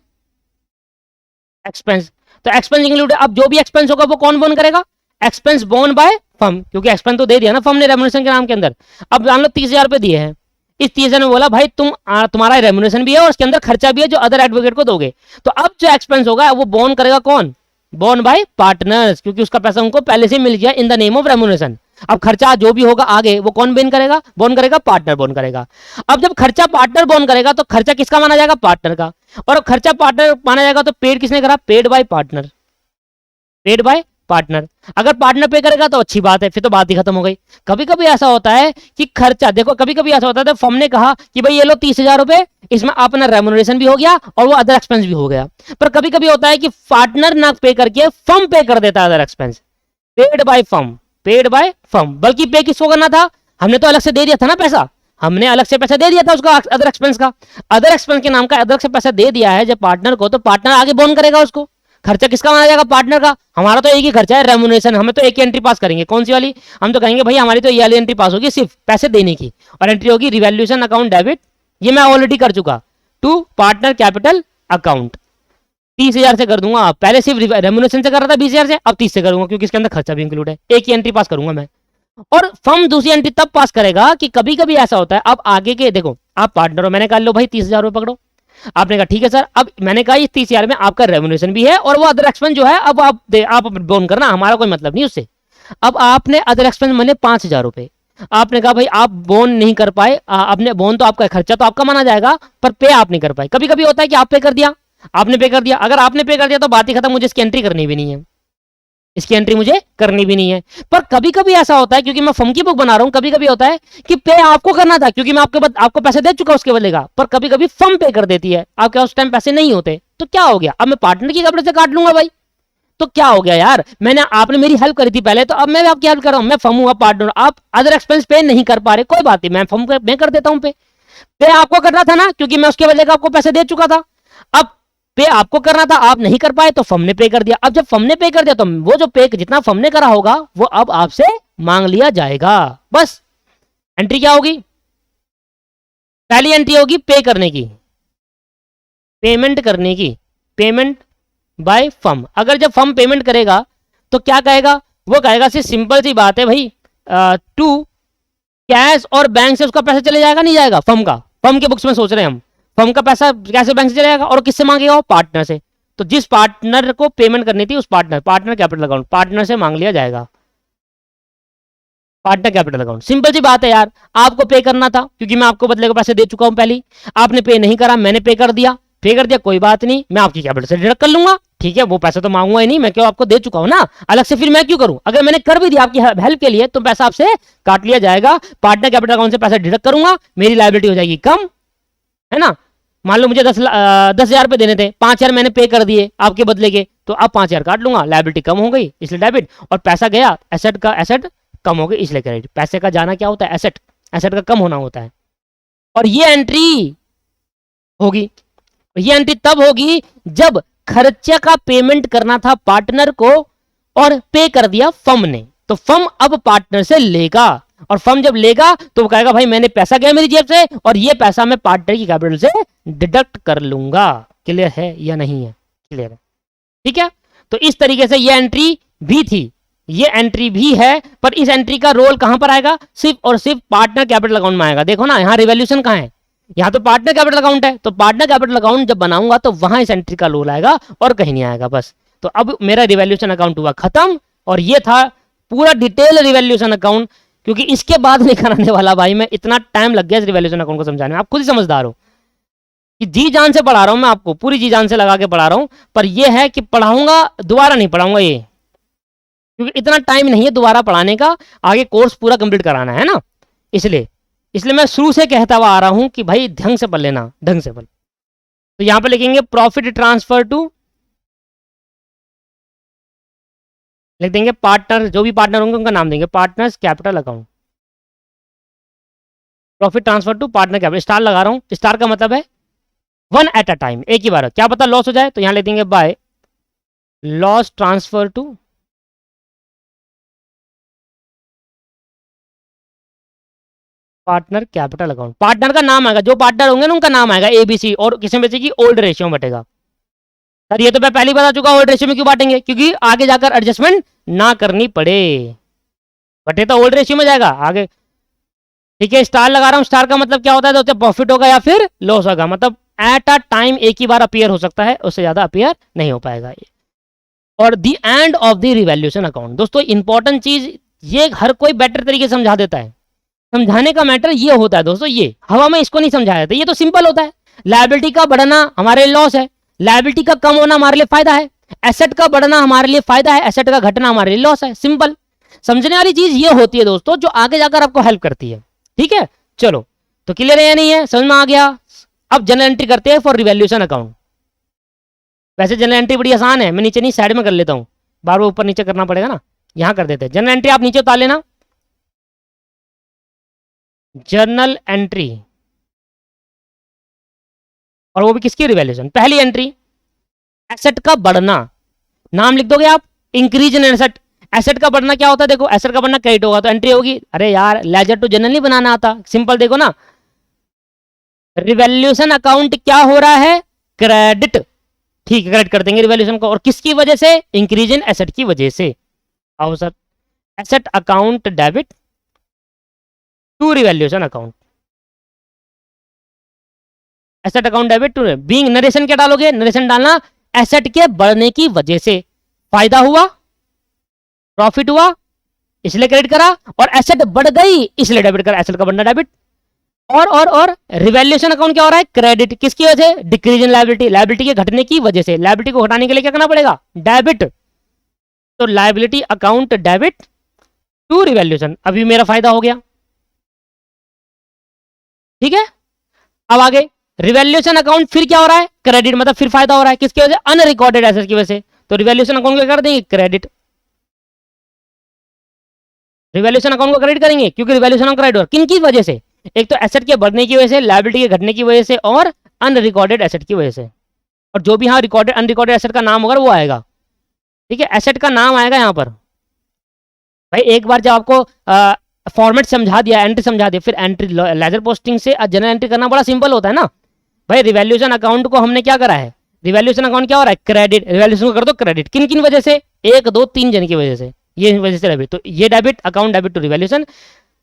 एक्सपेंस, तो एक्सपेंस इंक्लूड है। अब जो भी एक्सपेंस होगा वो कौन बोन करेगा, एक्सपेंस बोन बाय फर्म, क्योंकि एक्सपेंस तो दे दिया ना फर्म ने रेम्यूनरेशन के नाम के अंदर। अब मान लो 30,000 रुपए दिए हैं, इस 30,000 में बोला भाई तुम्हारा रेम्यूनरेशन भी है और उसके अंदर खर्चा भी है जो अदर एडवोकेट को दोगे, तो अब जो एक्सपेंस होगा वो बोन करेगा कौन, बोन बाय पार्टनर्स, क्योंकि उसका पैसा उनको पहले से मिल गया in the name of remuneration. अब खर्चा जो भी होगा आगे वो कौन बोन करेगा, पार्टनर बोन करेगा। अब जब खर्चा पार्टनर बोन करेगा तो खर्चा किसका माना जाएगा, पार्टनर का, और खर्चा पार्टनर माना जाएगा तो पेड किसने करा, paid by partner, paid by partner. अगर पार्टनर पे करेगा तो अच्छी बात है, फिर तो बात ही खत्म हो गई। कभी कभी ऐसा होता है कि खर्चा, देखो कभी कभी ऐसा होता है, तो फर्म ने कहा कि भाई ये लो 30,000 रुपए, इसमें अपना रेम्यूनरेशन भी हो गया और वो अदर एक्सपेंस भी हो गया। पर कभी कभी होता है कि पार्टनर ना पे करके फर्म पे कर देता है other expense, paid by firm, paid by firm. बल्कि पे किसको करना था, हमने तो अलग से दे दिया था ना पैसा, हमने अलग से पैसा दे दिया था उसका अदर एक्सपेंस का, अदर एक्सपेंस के नाम का अलग से पैसा दे दिया है जब पार्टनर को, तो पार्टनर आगे बोन करेगा उसको। खर्चा किसका माना जाएगा, पार्टनर का। हमारा तो एक ही खर्चा है रेम्यूनरेशन, हमें तो एक ही एंट्री पास करेंगे, कौन सी वाली, हम तो कहेंगे भाई हमारी तो ये वाली एंट्री पास होगी सिर्फ पैसे देने की, और एंट्री होगी रिवैल्यूएशन अकाउंट डेबिट, ये मैं ऑलरेडी कर चुका, टू पार्टनर कैपिटल अकाउंट। 30,000 से कर दूंगा, पहले सिर्फ रेम्यूनरेशन से कर रहा था 20,000 से, अब 30 से करूंगा क्योंकि इसके अंदर खर्चा भी इंक्लूड है, एक ही एंट्री पास करूंगा मैं। और फर्म दूसरी एंट्री तब पास करेगा कि कभी कभी ऐसा होता है, अब आगे के देखो, आप पार्टनर हो, मैंने कहा लो भाई 30,000 रुपए पकड़ो, आपने कहा ठीक है सर, अब मैंने कहा इस 30,000 में आपका रेम्यूनरेशन भी है और वो अदर एक्सपेंस जो है अब आप बोन करना, हमारा कोई मतलब नहीं उससे। अब आपने अदर एक्सपेंस मैंने 5,000 रुपए, आपने कहा भाई आप बोन नहीं कर पाए, आपने बोन तो आपका खर्चा तो आपका माना जाएगा पर पे आप नहीं कर पाए। कभी कभी होता है कि आप पे कर दिया, आपने पे कर दिया, अगर आपने पे कर दिया तो बात ही खत्म, मुझे इसकी एंट्री करनी भी नहीं है, इसकी एंट्री मुझे करनी भी नहीं है। पर कभी कभी ऐसा होता है, क्योंकि मैं फर्म की बुक बना रहा हूं, कभी कभी होता है कि पे आपको करना था क्योंकि मैं आपको पैसे दे चुका उसके बदले का, पर कभी कभी फर्म पे कर देती है, आपके उस टाइम पैसे नहीं होते, तो क्या हो गया, अब मैं पार्टनर की कपड़े से काट लूंगा भाई, तो क्या हो गया यार, मैंने आपने मेरी हेल्प करी थी पहले, तो अब मैं भी आपकी हेल्प कर रहा हूं, मैं फर्म हुआ पार्टनर, आप अदर एक्सपेंस पे नहीं कर पा रहे, कोई बात नहीं, मैं फर्म मैं कर देता हूं पे आपको करना था ना, क्योंकि मैं उसके बदले का आपको पैसे दे चुका था। अब पे आपको करना था, आप नहीं कर पाए तो फर्म ने पे कर दिया। अब जब फर्म ने पे कर दिया तो वो जो पे जितना फर्म ने करा होगा वो अब आपसे मांग लिया जाएगा। बस एंट्री क्या होगी, पहली एंट्री होगी पे करने की, पेमेंट करने की, पेमेंट बाय फर्म। अगर जब फर्म पेमेंट करेगा तो क्या कहेगा, वो कहेगा सिंपल सी बात है भाई, टू कैश और बैंक से उसका पैसा चले जाएगा नहीं जाएगा, फर्म का, फर्म के बुक्स में सोच रहे हैं हम, फर्म का पैसा कैसे बैंक से चले जाएगा और किससे मांगेगा, वो पार्टनर से। तो जिस पार्टनर को पेमेंट करनी थी उस पार्टनर कैपिटल अकाउंट, पार्टनर से मांग लिया जाएगा, पार्टनर कैपिटल अकाउंट। सिंपल सी बात है यार, आपको पे करना था क्योंकि मैं आपको बदले के पैसे दे चुका हूं पहले, आपने पे नहीं करा, मैंने पे कर दिया, कोई बात नहीं, मैं आपकी कैपिटल से डिडक्ट कर लूंगा, ठीक है, वो पैसा तो मांगूंगा ही नहीं, मैं क्यों, आपको दे चुका हूं ना, अलग से फिर मैं क्यों करूं, अगर मैंने कर भी दिया आपकी हेल्प के लिए तो पैसा आपसे काट लिया जाएगा, पार्टनर कैपिटल अकाउंट से पैसा डिडक्ट करूंगा, मेरी लायबिलिटी हो जाएगी कम, है ना। मान लो मुझे 10,000 रुपए देने थे, 5,000 मैंने पे कर दिए आपके बदले के, तो अब 5,000 काट लूंगा, लायबिलिटी कम हो गई इसलिए डेबिट, और पैसा गया एसेट का, एसेट कम हो गई इसलिए क्रेडिट। पैसे का जाना क्या होता है, एसेट, एसेट का कम होना होता है। और ये एंट्री होगी, ये एंट्री तब होगी जब खर्चे का पेमेंट करना था पार्टनर को और पे कर दिया फर्म ने, तो फर्म अब पार्टनर से लेगा, और फर्म जब लेगा तो वो कहेगा भाई मैंने पैसा गया मेरी जेब से और ये पैसा मैं पार्टनर की कैपिटल से डिडक्ट कर लूंगा। क्लियर है या नहीं है, क्लियर है, ठीक है। तो इस तरीके से ये एंट्री भी थी, ये एंट्री भी है, पर इस एंट्री का रोल कहां पर आएगा, सिर्फ और सिर्फ पार्टनर कैपिटल अकाउंट में आएगा। देखो ना यहां रिवैल्यूएशन कहां है, यहां तो पार्टनर कैपिटल अकाउंट है, तो पार्टनर कैपिटल अकाउंट जब बनाऊंगा तो वहां इस एंट्री का रोल आएगा और कहीं नहीं आएगा। बस तो अब मेरा रिवैल्यूएशन अकाउंट हुआ खत्म, और ये था पूरा डिटेल रिवैल्यूएशन अकाउंट, क्योंकि इसके बाद नहीं कराने वाला भाई मैं, इतना टाइम लग गया इस रिवैल्यूएशन अकाउंट को समझाने में, आप खुद ही समझदार हो कि जी जान से पढ़ा रहा हूं मैं आपको, पूरी जी जान से लगा के पढ़ा रहा हूं, पर यह है कि पढ़ाऊंगा दोबारा नहीं पढ़ाऊंगा ये, क्योंकि इतना टाइम नहीं है दोबारा पढ़ाने का, आगे कोर्स पूरा कंप्लीट कराना है ना, इसलिए इसलिए मैं शुरू से कहता हुआ आ रहा हूं कि भाई ढंग से पढ़ लेना, ढंग से पढ़। तो यहां पर लिखेंगे प्रॉफिट ट्रांसफर टू, लिख देंगे पार्टनर, जो भी पार्टनर होंगे उनका नाम देंगे partners capital account, profit transfer to partner capital, star लगा रहा हूं, स्टार का मतलब है वन एट अ टाइम, एक ही बार, क्या पता लॉस हो जाए, तो यहां लिख देंगे by loss transfer to partner capital account. Partner का नाम आएगा, जो पार्टनर होंगे ना उनका नाम आएगा एबीसी, और किसमें बचेगी, ओल्ड रेशियो में बटेगा। सर ये तो मैं पहले ही बता चुका, ओल्ड रेशियो में क्यों बांटेंगे, क्योंकि आगे जाकर एडजस्टमेंट ना करनी पड़े, बटे तो ओल्ड रेशियो में जाएगा आगे, ठीक है। स्टार लगा रहा हूं, स्टार का मतलब क्या होता है, तो प्रॉफिट होगा या फिर लॉस होगा, मतलब एट अ टाइम एक ही बार अपीयर हो सकता है, उससे ज्यादा अपीयर नहीं हो पाएगा ये। और the end of the revaluation account, दोस्तों इंपॉर्टेंट चीज ये हर कोई बेटर तरीके से समझा देता है, समझाने का मैटर ये होता है दोस्तों, ये हवा में इसको नहीं समझाया जाता, ये तो सिंपल होता है, लायबिलिटी का बढ़ना हमारे लिए लॉस है, लायबिलिटी का कम होना हमारे लिए फायदा है, एसेट का बढ़ना हमारे लिए फायदा है, एसेट का घटना हमारे लिए लॉस है, सिंपल। समझने वाली चीज ये होती है दोस्तों जो आगे जाकर आपको हेल्प करती है, ठीक है। चलो तो क्लियर है या नहीं है, समझ में आ गया। अब जनरल एंट्री करते हैं फॉर रिवैल्यूएशन अकाउंट। वैसे जनरल एंट्री बड़ी आसान है, मैं नीचे नहीं साइड में कर लेता हूँ, बार बार ऊपर नीचे करना पड़ेगा ना, यहां कर देते हैं जनरल एंट्री, आप नीचे उतार लेना जर्नल एंट्री, और वो भी किसकी, रिवैल्यूएशन। पहली एंट्री एसेट का बढ़ना, नाम लिख दोगे आप, इंक्रीज इन एसेट, एसेट का बढ़ना क्या होता है, देखो एसेट का बढ़ना क्रेडिट होगा तो एंट्री होगी, अरे यार लेजर टू जनरल नहीं बनाना आता, सिंपल देखो ना, रिवैल्यूएशन अकाउंट क्या हो रहा है, क्रेडिट, ठीक है, क्रेडिट कर देंगे रिवैल्यूएशन को, और किसकी वजह से, इंक्रीज इन एसेट की वजह से। आओ sir, asset account debit to revaluation account, asset account debit to, being, narration क्या डालोगे, नरेशन डालना एसेट के बढ़ने की वजह से, फायदा हुआ, प्रॉफिट हुआ इसलिए क्रेडिट करा, और एसेट बढ़ गई इसलिए डेबिट करा, एसेट का बढ़ना डेबिट, और रिवैल्यूएशन अकाउंट क्या हो रहा है, क्रेडिट, किसकी वजह से, डिक्रीज इन लायबिलिटी, लायबिलिटी के घटने की वजह से, लायबिलिटी को घटाने के लिए क्या करना पड़ेगा, डेबिट, तो liability account debit to revaluation, अभी मेरा फायदा हो गया, ठीक है। अब आगे रिवैल्यूएशन अकाउंट फिर क्या हो रहा है, क्रेडिट, मतलब फिर फायदा हो रहा है, किसकी वजह से, अनरिकॉर्डेड एसेट की वजह से, तो रिवैल्यूएशन अकाउंट क्या कर देंगे, क्रेडिट। रिवैल्यूएशन अकाउंट को क्रेडिट करेंगे क्योंकि रिवैल्यूएशन अकाउंट क्रेडिट हो किन की वजह से, एक तो एसेट के बढ़ने की वजह से, लायबिलिटी के घटने की वजह से, और अनरिकॉर्डेड एसेट की वजह से। और जो भी यहाँ रिकॉर्डेड अनरिकॉर्डेड एसेट का नाम होगा वो आएगा, ठीक है, एसेट का नाम आएगा यहाँ पर। भाई एक बार जब आपको फॉर्मेट समझा दिया, एंट्री समझा दिया, फिर एंट्री लेजर पोस्टिंग से जनरल एंट्री करना बड़ा सिंपल होता है ना। भाई रिवैल्यूएशन अकाउंट को हमने क्या करा है, रिवैल्यूएशन अकाउंट क्या हो रहा है, क्रेडिट। रिवैल्यूएशन को कर दो क्रेडिट, किन किन वजह से, 1 2 3 जन की वजह से, ये वजह से डेबिट। तो ये debit account debit to revaluation,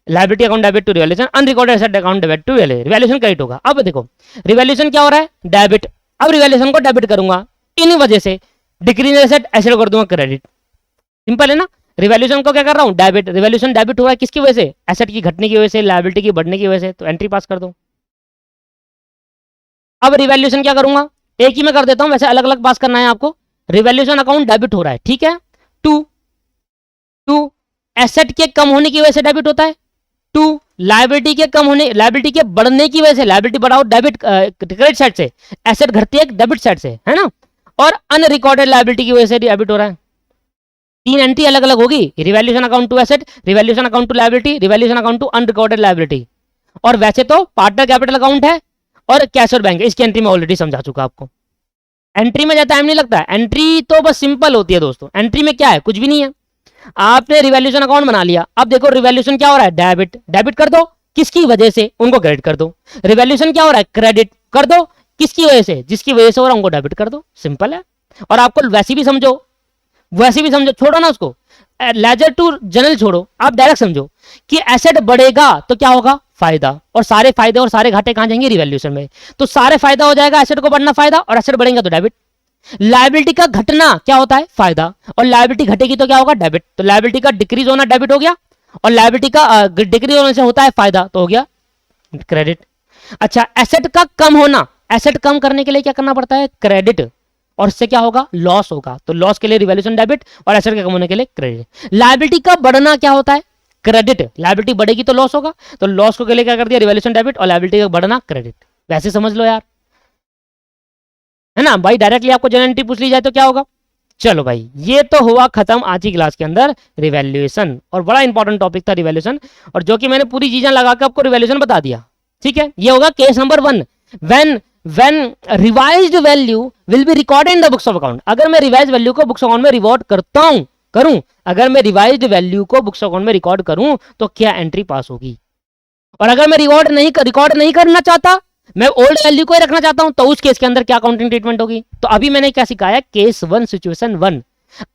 liability account debit to revaluation, unrecorded asset account debit to revaluation credit होगा। अब देखो रिवैल्यूएशन क्या हो रहा है, डेबिट। अब रिवैल्यूएशन को डेबिट करूंगा, इन्हीं वजह से डिक्रीज एसेट एसेट कर दूंगा क्रेडिट। सिंपल है ना। रिवैल्यूएशन को क्या कर रहा हूं, डेबिट। रिवैल्यूएशन डेबिट हुआ है किसकी वजह से, एसेट की घटने की वजह से, लायबिलिटी की बढ़ने की वजह से, तो एंट्री पास कर दो। अब रिवैल्यूएशन क्या करूंगा, एक ही में कर देता हूं, वैसे अलग अलग पास करना है आपको। रिवैल्यूएशन अकाउंट डेबिट हो रहा है, ठीक है, टू एसेट के कम होने की वजह से डेबिट होता है, टू लायबिलिटी के कम होने, लायबिलिटी के बढ़ने की वजह से, लायबिलिटी बढ़ाओ डेबिट क्रेडिट साइड से, एसेट घटती है डेबिट साइड से, है ना, और अनरिकॉर्डेड लायबिलिटी की वजह से डेबिट हो रहा है। 3 एंट्री अलग अलग होगी, revaluation account to asset, revaluation account to liability, revaluation account to unrecorded liability. और वैसे तो पार्टनर कैपिटल अकाउंट है और कैश और बैंक, इसकी एंट्री में ऑलरेडी समझा चुका आपको। एंट्री में ज्यादा टाइम नहीं लगता है, एंट्री तो बस सिंपल होती है दोस्तों। एंट्री में क्या है, कुछ भी नहीं है, आपने रिवैल्यूएशन अकाउंट बना लिया। अब देखो रिवैल्यूएशन क्या हो रहा है, डेबिट। डेबिट कर दो किसकी वजह से, उनको क्रेडिट कर दो। रिवैल्यूएशन क्या हो रहा है, क्रेडिट कर दो किसकी वजह से, जिसकी वजह से हो रहा है उनको डेबिट कर दो, सिंपल है। और आपको वैसे भी समझो, वैसे भी समझो, छोड़ो ना उसको, लेजर टू जनरल छोड़ो, आप डायरेक्ट समझो कि एसेट बढ़ेगा तो क्या होगा, फायदा, और सारे फायदे और सारे घाटे कहां जाएंगे, रिवैल्यूएशन में। तो सारे फायदा हो जाएगा, एसेट को बढ़ना फायदा, और एसेट बढ़ेगा तो डेबिट। लायबिलिटी का घटना क्या होता है, फायदा, और लायबिलिटी घटेगी तो क्या होगा, डेबिट। तो लायबिलिटी का डिक्रीज होना डेबिट हो गया, और लायबिलिटी का डिक्रीज होने से होता है फायदा, तो हो गया क्रेडिट। अच्छा, एसेट का कम होना, एसेट कम करने के लिए क्या करना पड़ता है, क्रेडिट, और इससे क्या होगा, लॉस होगा, तो लॉस के लिए रिवैल्यूएशन डेबिट, और एसेट के कम होने के लिए क्रेडिट। लायबिलिटी का बढ़ना क्या होता है, क्रेडिट। लायबिलिटी बढ़ेगी तो लॉस होगा, तो लॉस को के लिए क्या कर दिया, रिवैल्यूएशन डेबिट, और लायबिलिटी का बढ़ना क्रेडिट। वैसे समझ लो यार, है ना भाई। डायरेक्टली आपको जनरल एंट्री पूछ ली जाए तो क्या होगा। चलो भाई, ये तो हुआ खत्म आज की क्लास के अंदर रिवैल्यूएशन, और बड़ा इंपॉर्टेंट टॉपिक था रिवैल्यूएशन, और जो कि मैंने पूरी चीजें लगा के आपको रिवैल्यूएशन बता दिया, ठीक है। ये होगा case number 1, when revised value will be recorded in the books of account। अगर मैं रिवाइज वैल्यू को बुक्स अकाउंट में रिवॉर्ड करता हूं, करूं, अगर मैं रिवाइज्ड वैल्यू को बुक्स अकाउंट में रिकॉर्ड करूं तो क्या एंट्री पास होगी। और अगर मैं रिकॉर्ड नहीं करना चाहता, मैं ओल्ड वैल्यू को ही रखना चाहता हूं, तो उस केस के अंदर क्या अकाउंटिंग ट्रीटमेंट होगी। तो अभी मैंने क्या सिखाया, केस 1 सिचुएशन 1।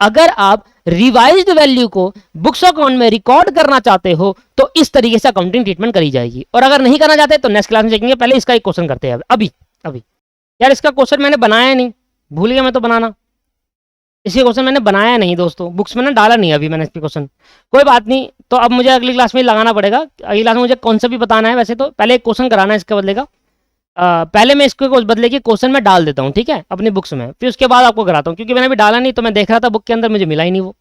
अगर आप रिवाइज्ड वैल्यू को बुक्स अकाउंट में रिकॉर्ड करना चाहते हो तो इस तरीके से अकाउंटिंग ट्रीटमेंट करी जाएगी, और अगर नहीं करना चाहते तो नेक्स्ट क्लास में देखेंगे। पहले इसका एक क्वेश्चन करते हैं अभी यार, इसका क्वेश्चन मैंने बनाया नहीं, भूल गया मैं तो बनाना। इसके क्वेश्चन मैंने बनाया नहीं दोस्तों, बुक्स में ना डाला नहीं अभी मैंने इसके क्वेश्चन। कोई बात नहीं, तो अब मुझे अगली क्लास में लगाना पड़ेगा। अगली क्लास में मुझे कॉन्सेप्ट भी बताना है, वैसे तो पहले एक क्वेश्चन कराना है इसके बदले का। पहले मैं इसके बदले के क्वेश्चन में डाल देता हूँ, ठीक है, अपनी बुक्स में, फिर उसके बाद आपको कराता हूँ, क्योंकि मैंने अभी डाला नहीं, तो मैं देख रहा था बुक के अंदर, मुझे मिला ही नहीं वो,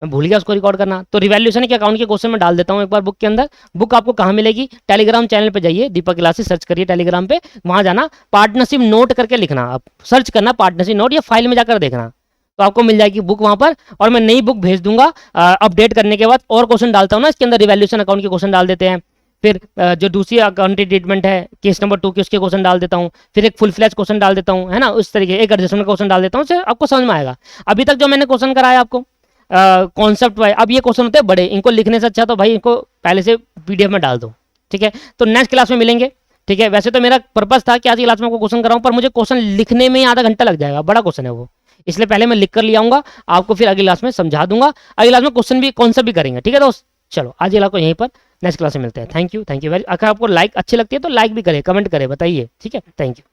मैं भूल गया उसको रिकॉर्ड करना। तो रिवैल्यूएशन के अकाउंट के क्वेश्चन में डाल देता हूँ एक बार बुक के अंदर। बुक आपको कहाँ मिलेगी, टेलीग्राम चैनल पे जाइए, दीपक क्लासेस सर्च करिए टेलीग्राम पे, वहाँ जाना, पार्टनरशिप नोट करके लिखना, आप सर्च करना पार्टनरशिप नोट, या फाइल में जाकर देखना, तो आपको मिल जाएगी बुक वहाँ पर। और मैं नई बुक भेज दूंगा अपडेट करने के बाद, और क्वेश्चन डालता हूँ ना इसके अंदर, रिवैल्यूएशन अकाउंट के क्वेश्चन डाल देते हैं, फिर जो दूसरी अकाउंटिंग ट्रीटमेंट है केस नंबर 2 की, उसके क्वेश्चन डाल देता हूँ, फिर एक फुल फ्लैश क्वेश्चन डाल देता हूँ, है ना, उस तरीके एक एडजस्टमेंट क्वेश्चन डाल देता हूँ, उससे आपको समझ में आएगा। अभी तक जो मैंने क्वेश्चन कराया आपको कॉन्सेप्ट वाइज, अब ये क्वेश्चन होते हैं बड़े, इनको लिखने से अच्छा तो भाई इनको पहले से पीडीएफ में डाल दो, ठीक है। तो नेक्स्ट क्लास में मिलेंगे, ठीक है। वैसे तो मेरा पर्पस था कि आज की क्लास में आपको क्वेश्चन कराऊं, पर मुझे क्वेश्चन लिखने में आधा घंटा लग जाएगा, बड़ा क्वेश्चन है वो, इसलिए पहले मैं लिख कर ले आऊंगा, आपको फिर अगली क्लास में समझा दूंगा। अगली क्लास में क्वेश्चन भी कॉन्सेप्ट भी करेंगे, ठीक है दोस्त। चलो आज की क्लास को यहीं पर, नेक्स्ट क्लास में मिलते हैं। Thank you very. अगर आपको लाइक अच्छी लगती है तो लाइक भी करें, कमेंट करें, बताइए, ठीक है। Thank you.